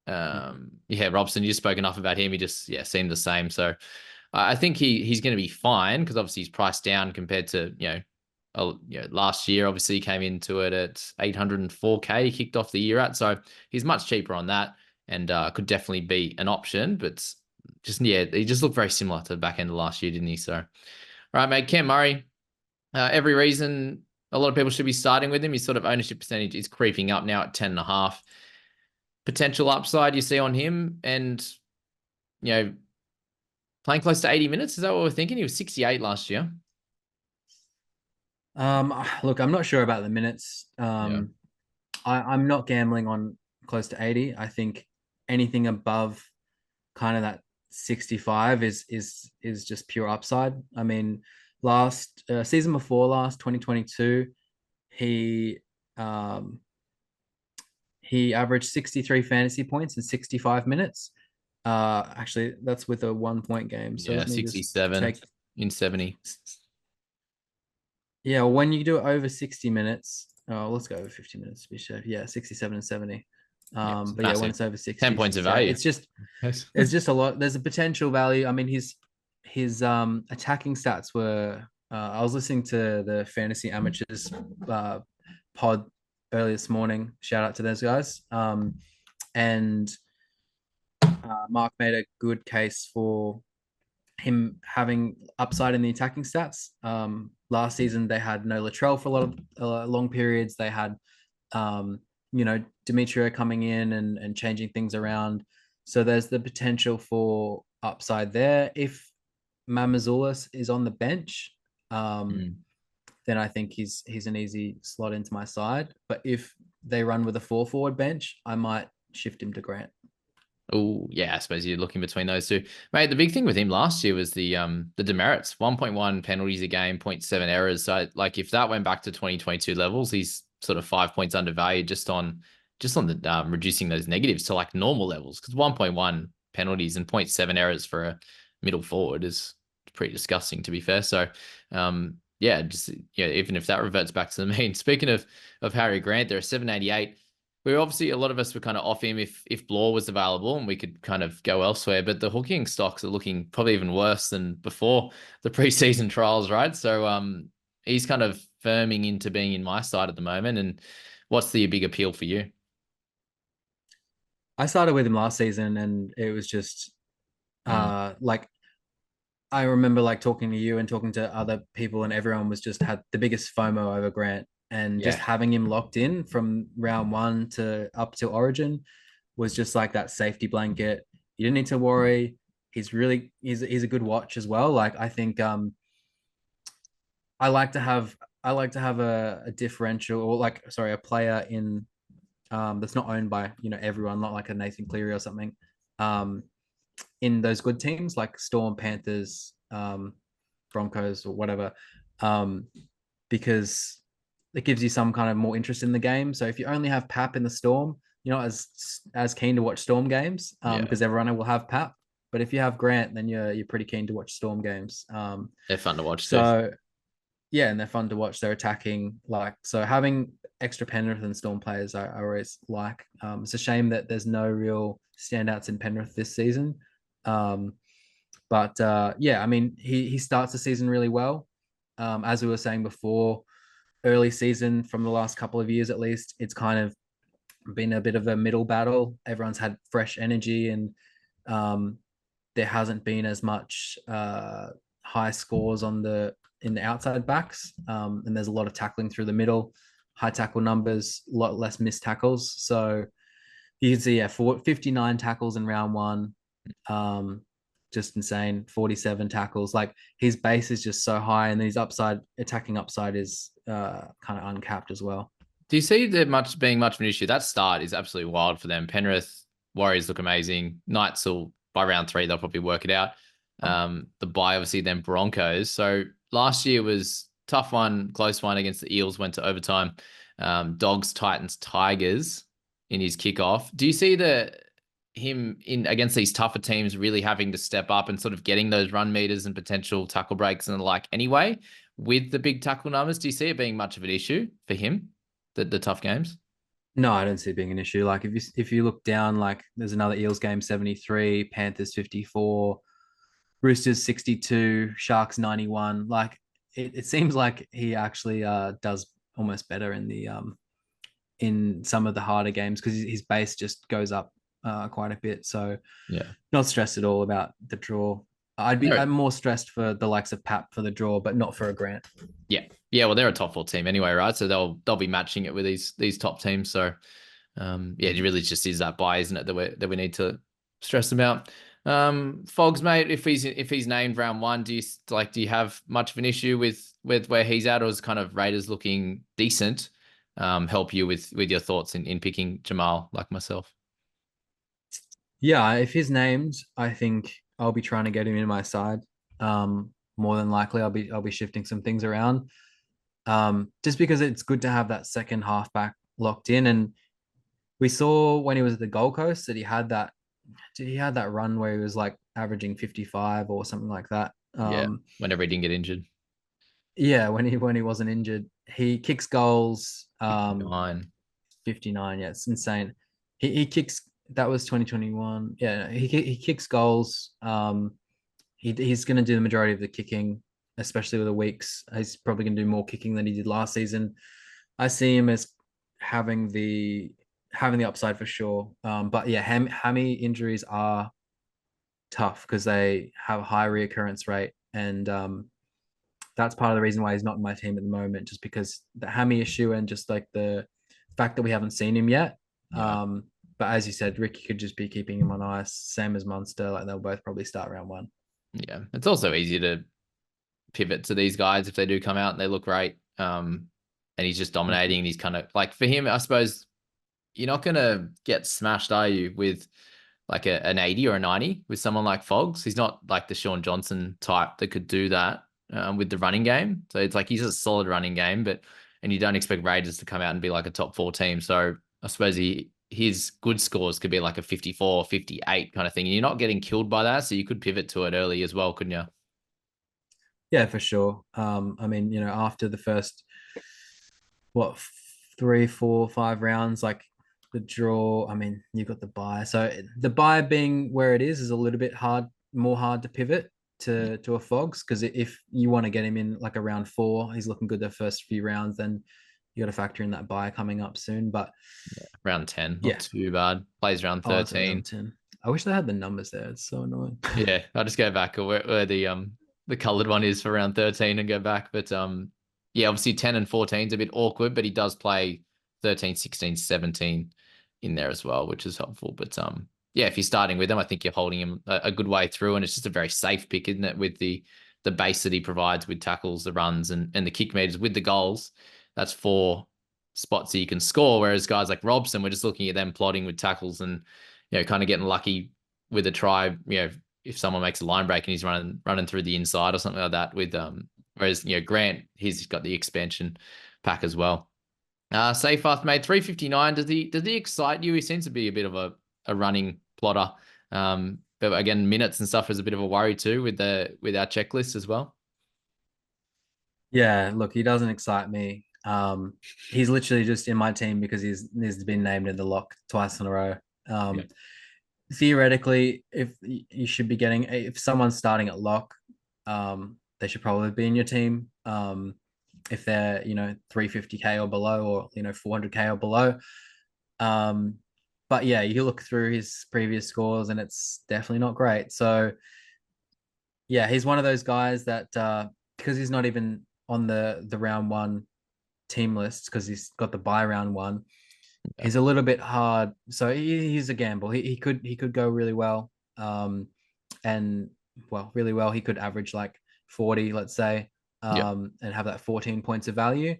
Mm-hmm. Yeah, Robson, you spoke enough about him. He just seemed the same. So I think he's going to be fine because obviously he's priced down compared to last year. Obviously he came into it at 804k. He kicked off the year at, so he's much cheaper on that and could definitely be an option. But just he just looked very similar to the back end of last year, didn't he? So all right, mate, Cam Murray. Every reason a lot of people should be starting with him. His sort of ownership percentage is creeping up now at 10.5. Potential upside you see on him, and you know, playing close to 80 minutes. Is that what we're thinking? He was 68 last year. Look, I'm not sure about the minutes. Yeah. I'm not gambling on close to 80. I think anything above kind of that 65 is just pure upside. I mean, last season before last 2022, he um he averaged 63 fantasy points in 65 minutes. Actually, that's with a 1 point game. So Yeah, let me just 67 take. in 70. Yeah, when you do it over 60 minutes, let's go over 50 minutes to be sure. Yeah, 67 and 70. Yeah, it's But yeah, when massive. it's over 10 60, points of 68, value. it's just Yes. it's just a lot. There's a potential value. I mean, his attacking stats were I was listening to the Fantasy Amateurs pod early this morning. Shout out to those guys. And Mark made a good case for him having upside in the attacking stats. Last season they had no Latrell for a lot of long periods. They had Demetrio coming in and changing things around. So there's the potential for upside there. If Mamazoulis is on the bench, Mm. then I think he's an easy slot into my side. But if they run with a 4 forward bench, I might shift him to Grant. Oh, yeah, I suppose you're looking between those two. Mate, the big thing with him last year was the demerits. 1.1 penalties a game, zero point 0.7 errors. So like if that went back to 2022 levels, he's sort of 5 points undervalued just on the reducing those negatives to like normal levels. Because 1.1 penalties and zero point 0.7 errors for a middle forward is pretty disgusting to be fair. So yeah, just even if that reverts back to the mean. Speaking of Harry Grant, there are 788. We obviously a lot of us were kind of off him if Blore was available and we could kind of go elsewhere. But the hooking stocks are looking probably even worse than before the preseason trials, right? So he's kind of firming into being in my side at the moment. And what's the big appeal for you? I started with him last season, and it was just Mm. like I remember like talking to you and talking to other people, and everyone was just had the biggest FOMO over Grant, and just Yeah, having him locked in from round one to up to Origin was just like that safety blanket. You didn't need to worry. He's a good watch as well. Like I think I like to have a differential, or like, sorry, a player in that's not owned by everyone, not like a Nathan Cleary or something. Um, in those good teams like Storm, Panthers, Broncos, or whatever, um, because it gives you some kind of more interest in the game. So if you only have Pap in the Storm, you're not as keen to watch Storm games, yeah, because everyone will have Pap. But if you have Grant, then you're pretty keen to watch Storm games. they're fun to watch too. So yeah, and they're fun to watch. They're attacking, like, so having extra Penrith and Storm players, I always like. It's a shame that there's no real standouts in Penrith this season. Um, but yeah, I mean, he starts the season really well. As we were saying before, early season from the last couple of years at least, it's kind of been a bit of a middle battle. Everyone's had fresh energy, and um, there hasn't been as much high scores in the outside backs, and there's a lot of tackling through the middle, high tackle numbers, a lot less missed tackles. So you can see, yeah, 59 tackles in round one, um, just insane. 47 tackles. Like his base is just so high, and his attacking upside is kind of uncapped as well. Do you see there much being much of an issue? That start is absolutely wild for them. Penrith Warriors look amazing. Knights will by round three they'll probably work it out. The bye obviously then Broncos. So last year was tough one, close one against the Eels. Went to overtime. Dogs, Titans, Tigers in his kickoff. Do you see him in against these tougher teams really having to step up and sort of getting those run meters and potential tackle breaks and the like anyway with the big tackle numbers? Do you see it being much of an issue for him? The tough games. No, I don't see it being an issue. Like if you look down, like there's another Eels game, 73, Panthers 54, Roosters 62, Sharks 91. Like it seems like he actually does almost better in some of the harder games, because his base just goes up quite a bit. So Yeah. not stressed at all about the draw. I'm more stressed for the likes of Pap for the draw, but not for a Grant. Yeah. Yeah. Well, they're a top four team anyway, right? So they'll be matching it with these top teams. So yeah, it really just is that buy, isn't it, that we need to stress them out. Fogs, mate, if he's named round one, do you have much of an issue with where he's at, or is kind of Raiders looking decent? Help you with your thoughts in picking Jamal, like myself. Yeah, if he's named, I think I'll be trying to get him in my side. More than likely, I'll be shifting some things around. Just because it's good to have that second halfback locked in. And we saw when he was at the Gold Coast that he had that run where he was like averaging 55 or something like that. Yeah. Whenever he didn't get injured. Yeah, when he wasn't injured, he kicks goals. 59. 59. Yeah, it's insane. He kicks. That was 2021. Yeah, he kicks goals. He's going to do the majority of the kicking, especially with the weeks. He's probably going to do more kicking than he did last season. I see him as having the upside for sure. But yeah, hammy injuries are tough because they have a high reoccurrence rate, and that's part of the reason why he's not in my team at the moment, just because the hammy issue and just like the fact that we haven't seen him yet. Yeah. But as you said, Ricky could just be keeping him on ice, same as Munster. Like they'll both probably start round one. Yeah. It's also easy to pivot to these guys if they do come out and they look great. And he's just dominating. And he's kind of like, for him, I suppose you're not gonna get smashed, are you, with like an 80 or a 90 with someone like Fogs? He's not like the Sean Johnson type that could do that with the running game. So it's like he's a solid running game, and you don't expect Raiders to come out and be like a top four team. So I suppose his good scores could be like a 54, 58 kind of thing. And you're not getting killed by that. So you could pivot to it early as well, couldn't you? Yeah, for sure. I mean, after the first what 3, 4, 5 rounds, like the draw. I mean, you've got the buy. So the buy being where it is a little bit more hard to pivot to a Fogs, because if you want to get him in like a round 4, he's looking good the first few rounds, then you got to factor in that buy coming up soon. But Yeah. Round 10, not yeah, too bad. Plays round oh, it's a 13. round 10. I wish they had the numbers there. It's so annoying. Yeah, I'll just go back where the the coloured one is for round 13 and go back. But yeah, obviously 10 and 14 is a bit awkward, but he does play 13, 16, 17 in there as well, which is helpful. But yeah, if you're starting with him, I think you're holding him a good way through, and it's just a very safe pick, isn't it? With the base that he provides with tackles, the runs, and the kick meters with the goals. That's four spots that you can score. Whereas guys like Robson, we're just looking at them plotting with tackles and kind of getting lucky with a try. If someone makes a line break and he's running through the inside or something like that. Whereas Grant, he's got the expansion pack as well. Seyfarth made 359. Does he excite you? He seems to be a bit of a running plotter. But again, minutes and stuff is a bit of a worry too with our checklist as well. Yeah, look, he doesn't excite me. He's literally just in my team because he's been named in the lock twice in a row. Yeah. Theoretically, if you should be getting, if someone's starting at lock, they should probably be in your team. If they're 350k or below, or 400k or below. But yeah, you look through his previous scores and it's definitely not great. So yeah, he's one of those guys that because he's not even on the round one team list because he's got the bye round one. Yeah. He's a little bit hard, so he's a gamble. He could go really well, and well, really well. He could average like 40, let's say, Yeah. and have that 14 points of value.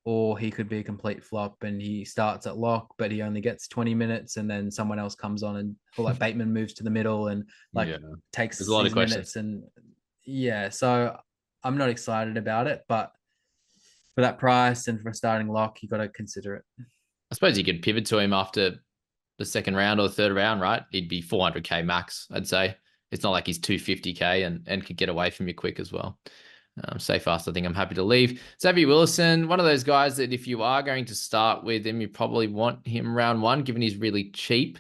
Or he could be a complete flop and he starts at lock, but he only gets 20 minutes, and then someone else comes on and or like Bateman moves to the middle and like Yeah. There's a takes lot of his questions. minutes, and yeah, so I'm not excited about it, but for that price and for starting lock, you got to consider it. I suppose you could pivot to him after the second round or the third round, right? He'd be 400k max, I'd say. It's not like he's 250k and could get away from you quick as well. Fast, I think I'm happy to leave. Xavier Willison, one of those guys that if you are going to start with him, you probably want him round one, given he's really cheap.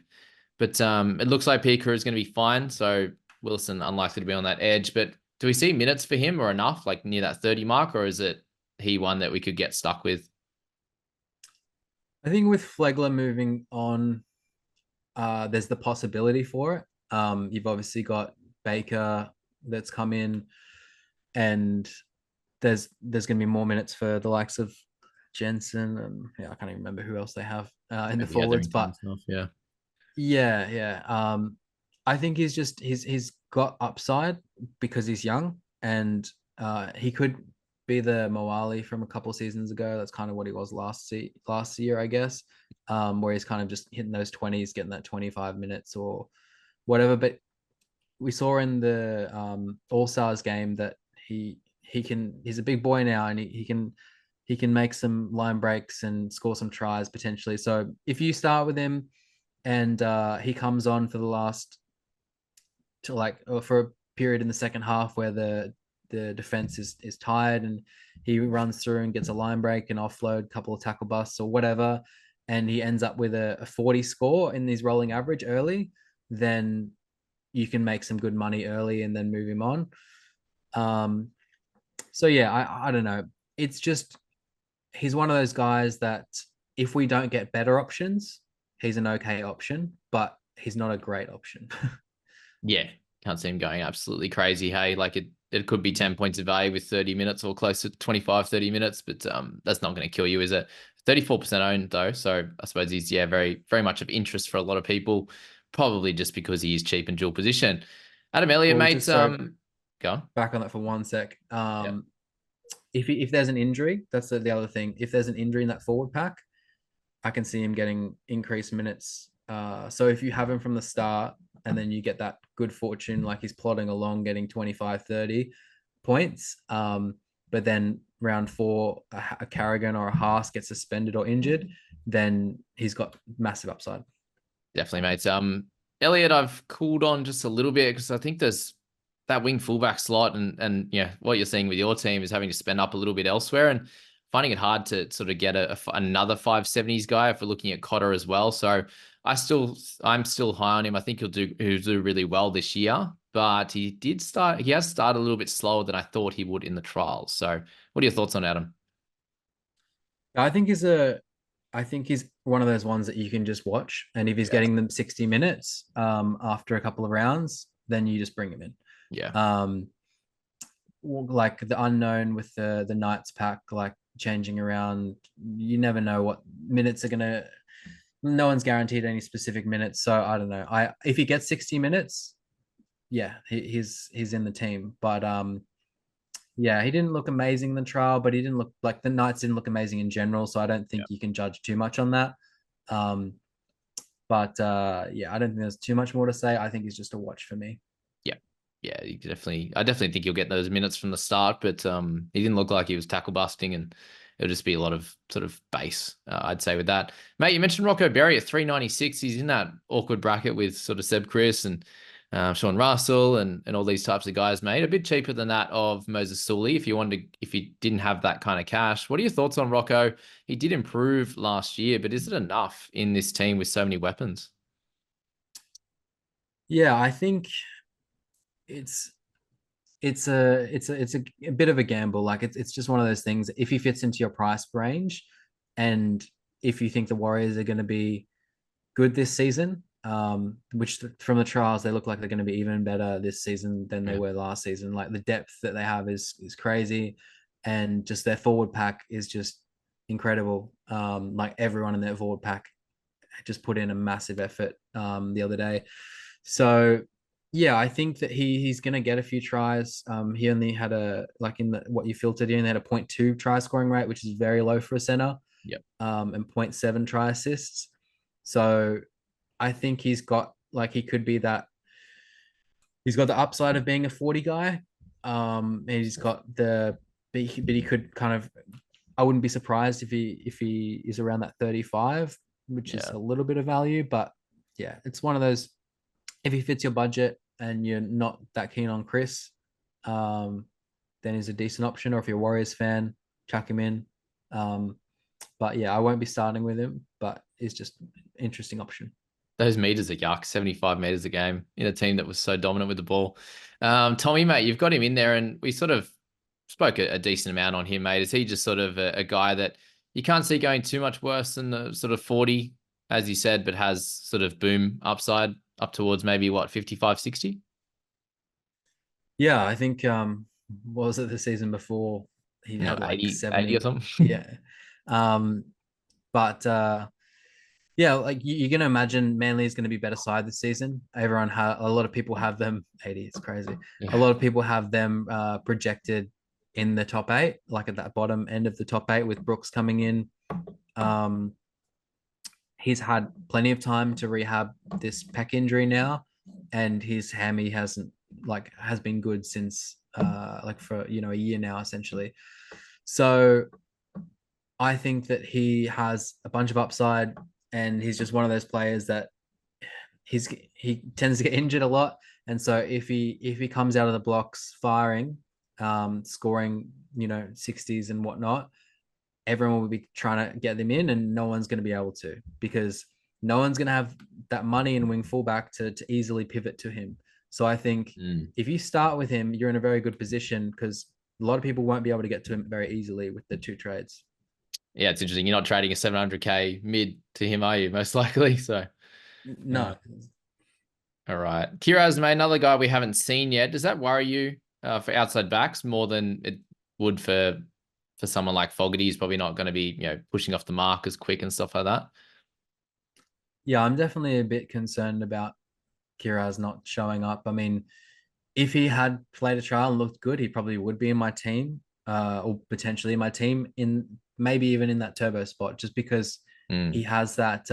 But it looks like Pico is going to be fine. So Willison unlikely to be on that edge. But do we see minutes for him or enough, like near that 30 mark, or is it he one that we could get stuck with? I think with Flegler moving on, there's the possibility for it. You've obviously got Baker that's come in, and there's going to be more minutes for the likes of Jensen, and yeah, I can't even remember who else they have in the Maybe forwards, Etherington but and stuff, yeah. yeah. I think he's got upside because he's young, and he could be the Moali from a couple of seasons ago. That's kind of what he was last year, I guess. Where he's kind of just hitting those 20s, getting that 25 minutes or whatever. But we saw in the All Stars game that he's a big boy now, and he can make some line breaks and score some tries potentially. So if you start with him and he comes on for the last to like or for a period in the second half where the defense is tired, and he runs through and gets a line break and offload a couple of tackle busts or whatever, and he ends up with a 40 score in his rolling average early, then you can make some good money early and then move him on. So yeah, I don't know. It's just he's one of those guys that if we don't get better options, he's an okay option, but he's not a great option. Yeah, can't see him going absolutely crazy. Hey, like it could be 10 points of value with 30 minutes or close to 25, 30 minutes, but that's not going to kill you, is it? 34% owned though. So I suppose he's, very, very much of interest for a lot of people, probably just because he is cheap and dual position. Adam Elliott, Well, mate, just so go on. back on that for one sec. Yeah, If there's an injury, that's the other thing. If there's an injury in that forward pack, I can see him getting increased minutes. So if you have him from the start and then you get that good fortune, like he's plodding along, getting 25, 30 points, but then round four, a Carrigan or a Haas gets suspended or injured, then he's got massive upside. definitely, mate. Elliott, I've cooled on just a little bit because I think there's that wing fullback slot, and what you're seeing with your team is having to spend up a little bit elsewhere and finding it hard to sort of get another 570s guy if we're looking at Cotter as well. So I'm still high on him. I think he'll do really well this year, but he has started a little bit slower than I thought he would in the trials. So what are your thoughts on Adam? I think he's one of those ones that you can just watch, and if he's Yeah. getting them 60 minutes after a couple of rounds, then you just bring him in. Yeah. Um, like the unknown with the Knights pack, like changing around. You never know what minutes are gonna. No one's guaranteed any specific minutes, so I don't know. I if he gets 60 minutes, yeah, he's in the team. But yeah, he didn't look amazing in the trial, but he didn't look like the Knights didn't look amazing in general. So I don't Yeah. think you can judge too much on that. Um, but yeah, I don't think there's too much more to say. I think he's just a watch for me. Yeah. Yeah, I definitely think he'll get those minutes from the start, but he didn't look like he was tackle busting, and it'll just be a lot of sort of base, I'd say, with that. Mate, you mentioned Rocco Berry at 396. He's in that awkward bracket with sort of Seb Chris and Sean Russell and all these types of guys, mate. A bit cheaper than that of Moses Sully if you wanted to, if you didn't have that kind of cash. What are your thoughts on Rocco? He did improve last year, but is it enough in this team with so many weapons? Yeah, I think it's it's a bit of a gamble. Like it's just one of those things. If he fits into your price range, and if you think the Warriors are going to be good this season, which from the trials they look like they're going to be even better this season than they Yeah. were last season. Like the depth that they have is crazy, and just their forward pack is just incredible. Like everyone in their forward pack just put in a massive effort the other day. So yeah, I think that he's gonna get a few tries. He only had a like in the what you filtered in, he had a 0.2 try scoring rate, which is very low for a center, Yep. and 0.7 try assists. So I think he's got like he could be that. He's got the upside of being a 40 guy. And he's got the but he could kind of. I wouldn't be surprised if he is around that 35, which is Yeah. a little bit of value. But yeah, it's one of those. If he fits your budget and you're not that keen on Chris, um, then he's a decent option. Or if you're a Warriors fan, chuck him in. Um, but yeah, I won't be starting with him, but he's just an interesting option. Those meters are yuck, 75 meters a game in a team that was so dominant with the ball. Tommy, mate, you've got him in there, and we sort of spoke a decent amount on him, mate. Is he just sort of a guy that you can't see going too much worse than the sort of 40, as you said, but has sort of boom upside up towards maybe what, 55, 60? Yeah, I think what was it the season before? He No, had like 80 or 70. something. Yeah. Um, but yeah, like you're gonna imagine Manly is gonna be better side this season. A lot of people have them 80. It's crazy. A Yeah. lot of people have them projected in the top eight, like at that bottom end of the top eight with Brooks coming in. Um, he's had plenty of time to rehab this pec injury now, and his hammy has been good since like for a year now essentially. So I think that he has a bunch of upside, and he's just one of those players that he tends to get injured a lot, and so if he comes out of the blocks firing, scoring 60s and whatnot, everyone will be trying to get them in, and no one's going to be able to because no one's going to have that money in wing fullback to easily pivot to him. So I think Mm. if you start with him, you're in a very good position because a lot of people won't be able to get to him very easily with the two trades. Yeah, it's interesting. You're not trading a 700K mid to him, are you? Most likely. So, uh, No, all right. Kira's made another guy we haven't seen yet. Does that worry you for outside backs more than it would for someone like Fogarty? He's probably not going to be pushing off the mark as quick and stuff like that. yeah, I'm definitely a bit concerned about Kiraz not showing up. I mean, if he had played a trial and looked good, he probably would be in my team, or potentially in my team in maybe even in that turbo spot, just because he Mm. has that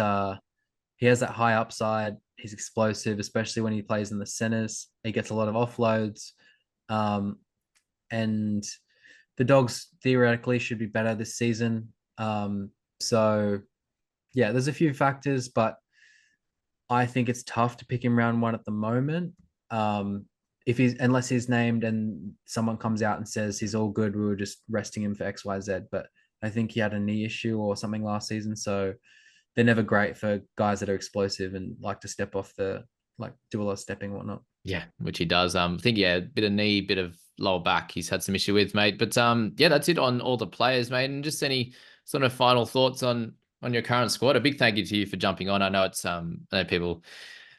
he has that high upside. He's explosive, especially when he plays in the centers. He gets a lot of offloads, um, and the Dogs theoretically should be better this season. So yeah, there's a few factors, but I think it's tough to pick him round one at the moment. If he's unless he's named and someone comes out and says he's all good, we were just resting him for XYZ. But I think he had a knee issue or something last season, so they're never great for guys that are explosive and like to step off the like do a lot of stepping and whatnot. Yeah, which he does. I think yeah, a bit of knee, bit of lower back. He's had some issue with, mate. But yeah, that's it on all the players, mate. And just any sort of final thoughts on your current squad. A big thank you to you for jumping on. I know it's I know people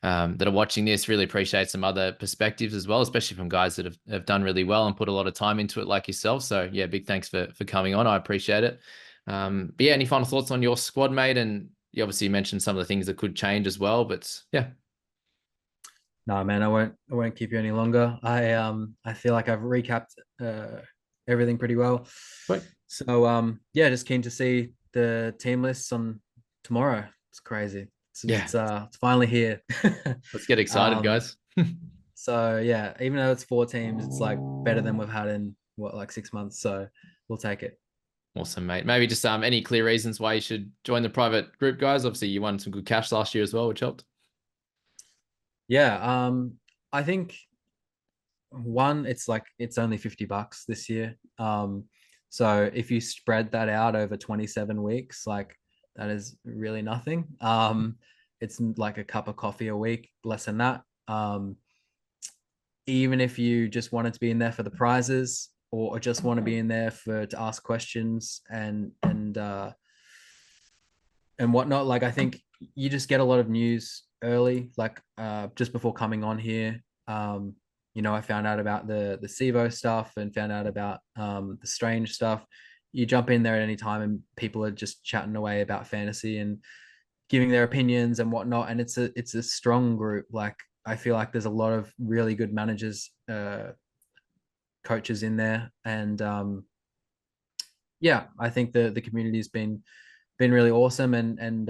that are watching this. Really appreciate some other perspectives as well, especially from guys that have done really well and put a lot of time into it like yourself. So yeah, big thanks for coming on. I appreciate it. But yeah, any final thoughts on your squad, mate? And you obviously mentioned some of the things that could change as well, but yeah. No, man, I won't keep you any longer. I feel like I've recapped everything pretty well. Sweet. So yeah, just keen to see the team lists on tomorrow. It's crazy. Yeah, It's finally here. let's get excited, um guys. so yeah, even though it's 4 teams, it's like better than we've had in what, like 6 months. So we'll take it. Awesome, mate. Maybe just any clear reasons why you should join the private group, guys. Obviously, you won some good cash last year as well, which helped. Yeah, I think one, it's only $50 this year. So if you spread that out over 27 weeks, like that is really nothing. It's like a cup of coffee a week, less than that. Even if you just wanted to be in there for the prizes, or just want to be in there to ask questions and whatnot, like I think you just get a lot of news early, like just before coming on here. I found out about the SIVO stuff and found out about the strange stuff. You jump in there at any time and people are just chatting away about fantasy and giving their opinions and whatnot. And it's a strong group. Like I feel like there's a lot of really good managers, coaches in there, and yeah, I think the community's been really awesome, and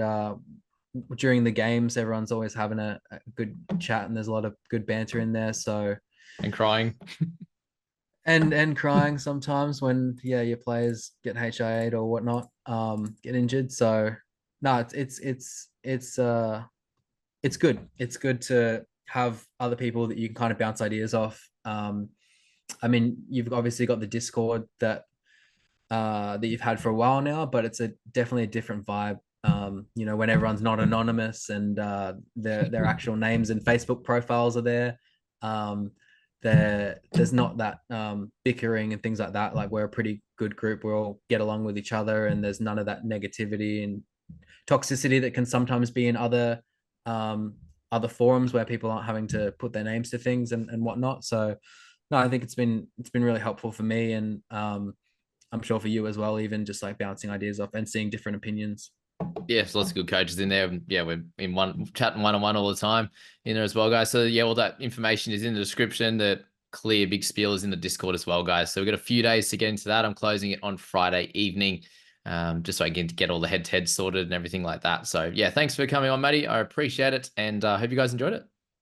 during the games, everyone's always having a good chat, and there's a lot of good banter in there. So And crying. and crying sometimes when your players get HIA'd or whatnot, get injured. So no, it's good. It's good to have other people that you can kind of bounce ideas off. I mean, you've obviously got the Discord that you've had for a while now, but it's definitely a different vibe. When everyone's not anonymous and their actual names and Facebook profiles are there. There's not that bickering and things like that. Like we're a pretty good group. We all get along with each other, and there's none of that negativity and toxicity that can sometimes be in other forums where people aren't having to put their names to things and whatnot. So no, I think it's been really helpful for me, and I'm sure for you as well, even just like bouncing ideas off and seeing different opinions. Yeah, so lots of good coaches in there. Yeah, we're in one chatting one on one all the time in there as well, guys. So yeah, all that information is in the description. The clear big spiel is in the Discord as well, guys. So we've got a few days to get into that. I'm closing it on Friday evening, just so I can get all the head-to-head sorted and everything like that. So yeah, thanks for coming on, Matty. I appreciate it, and hope you guys enjoyed it.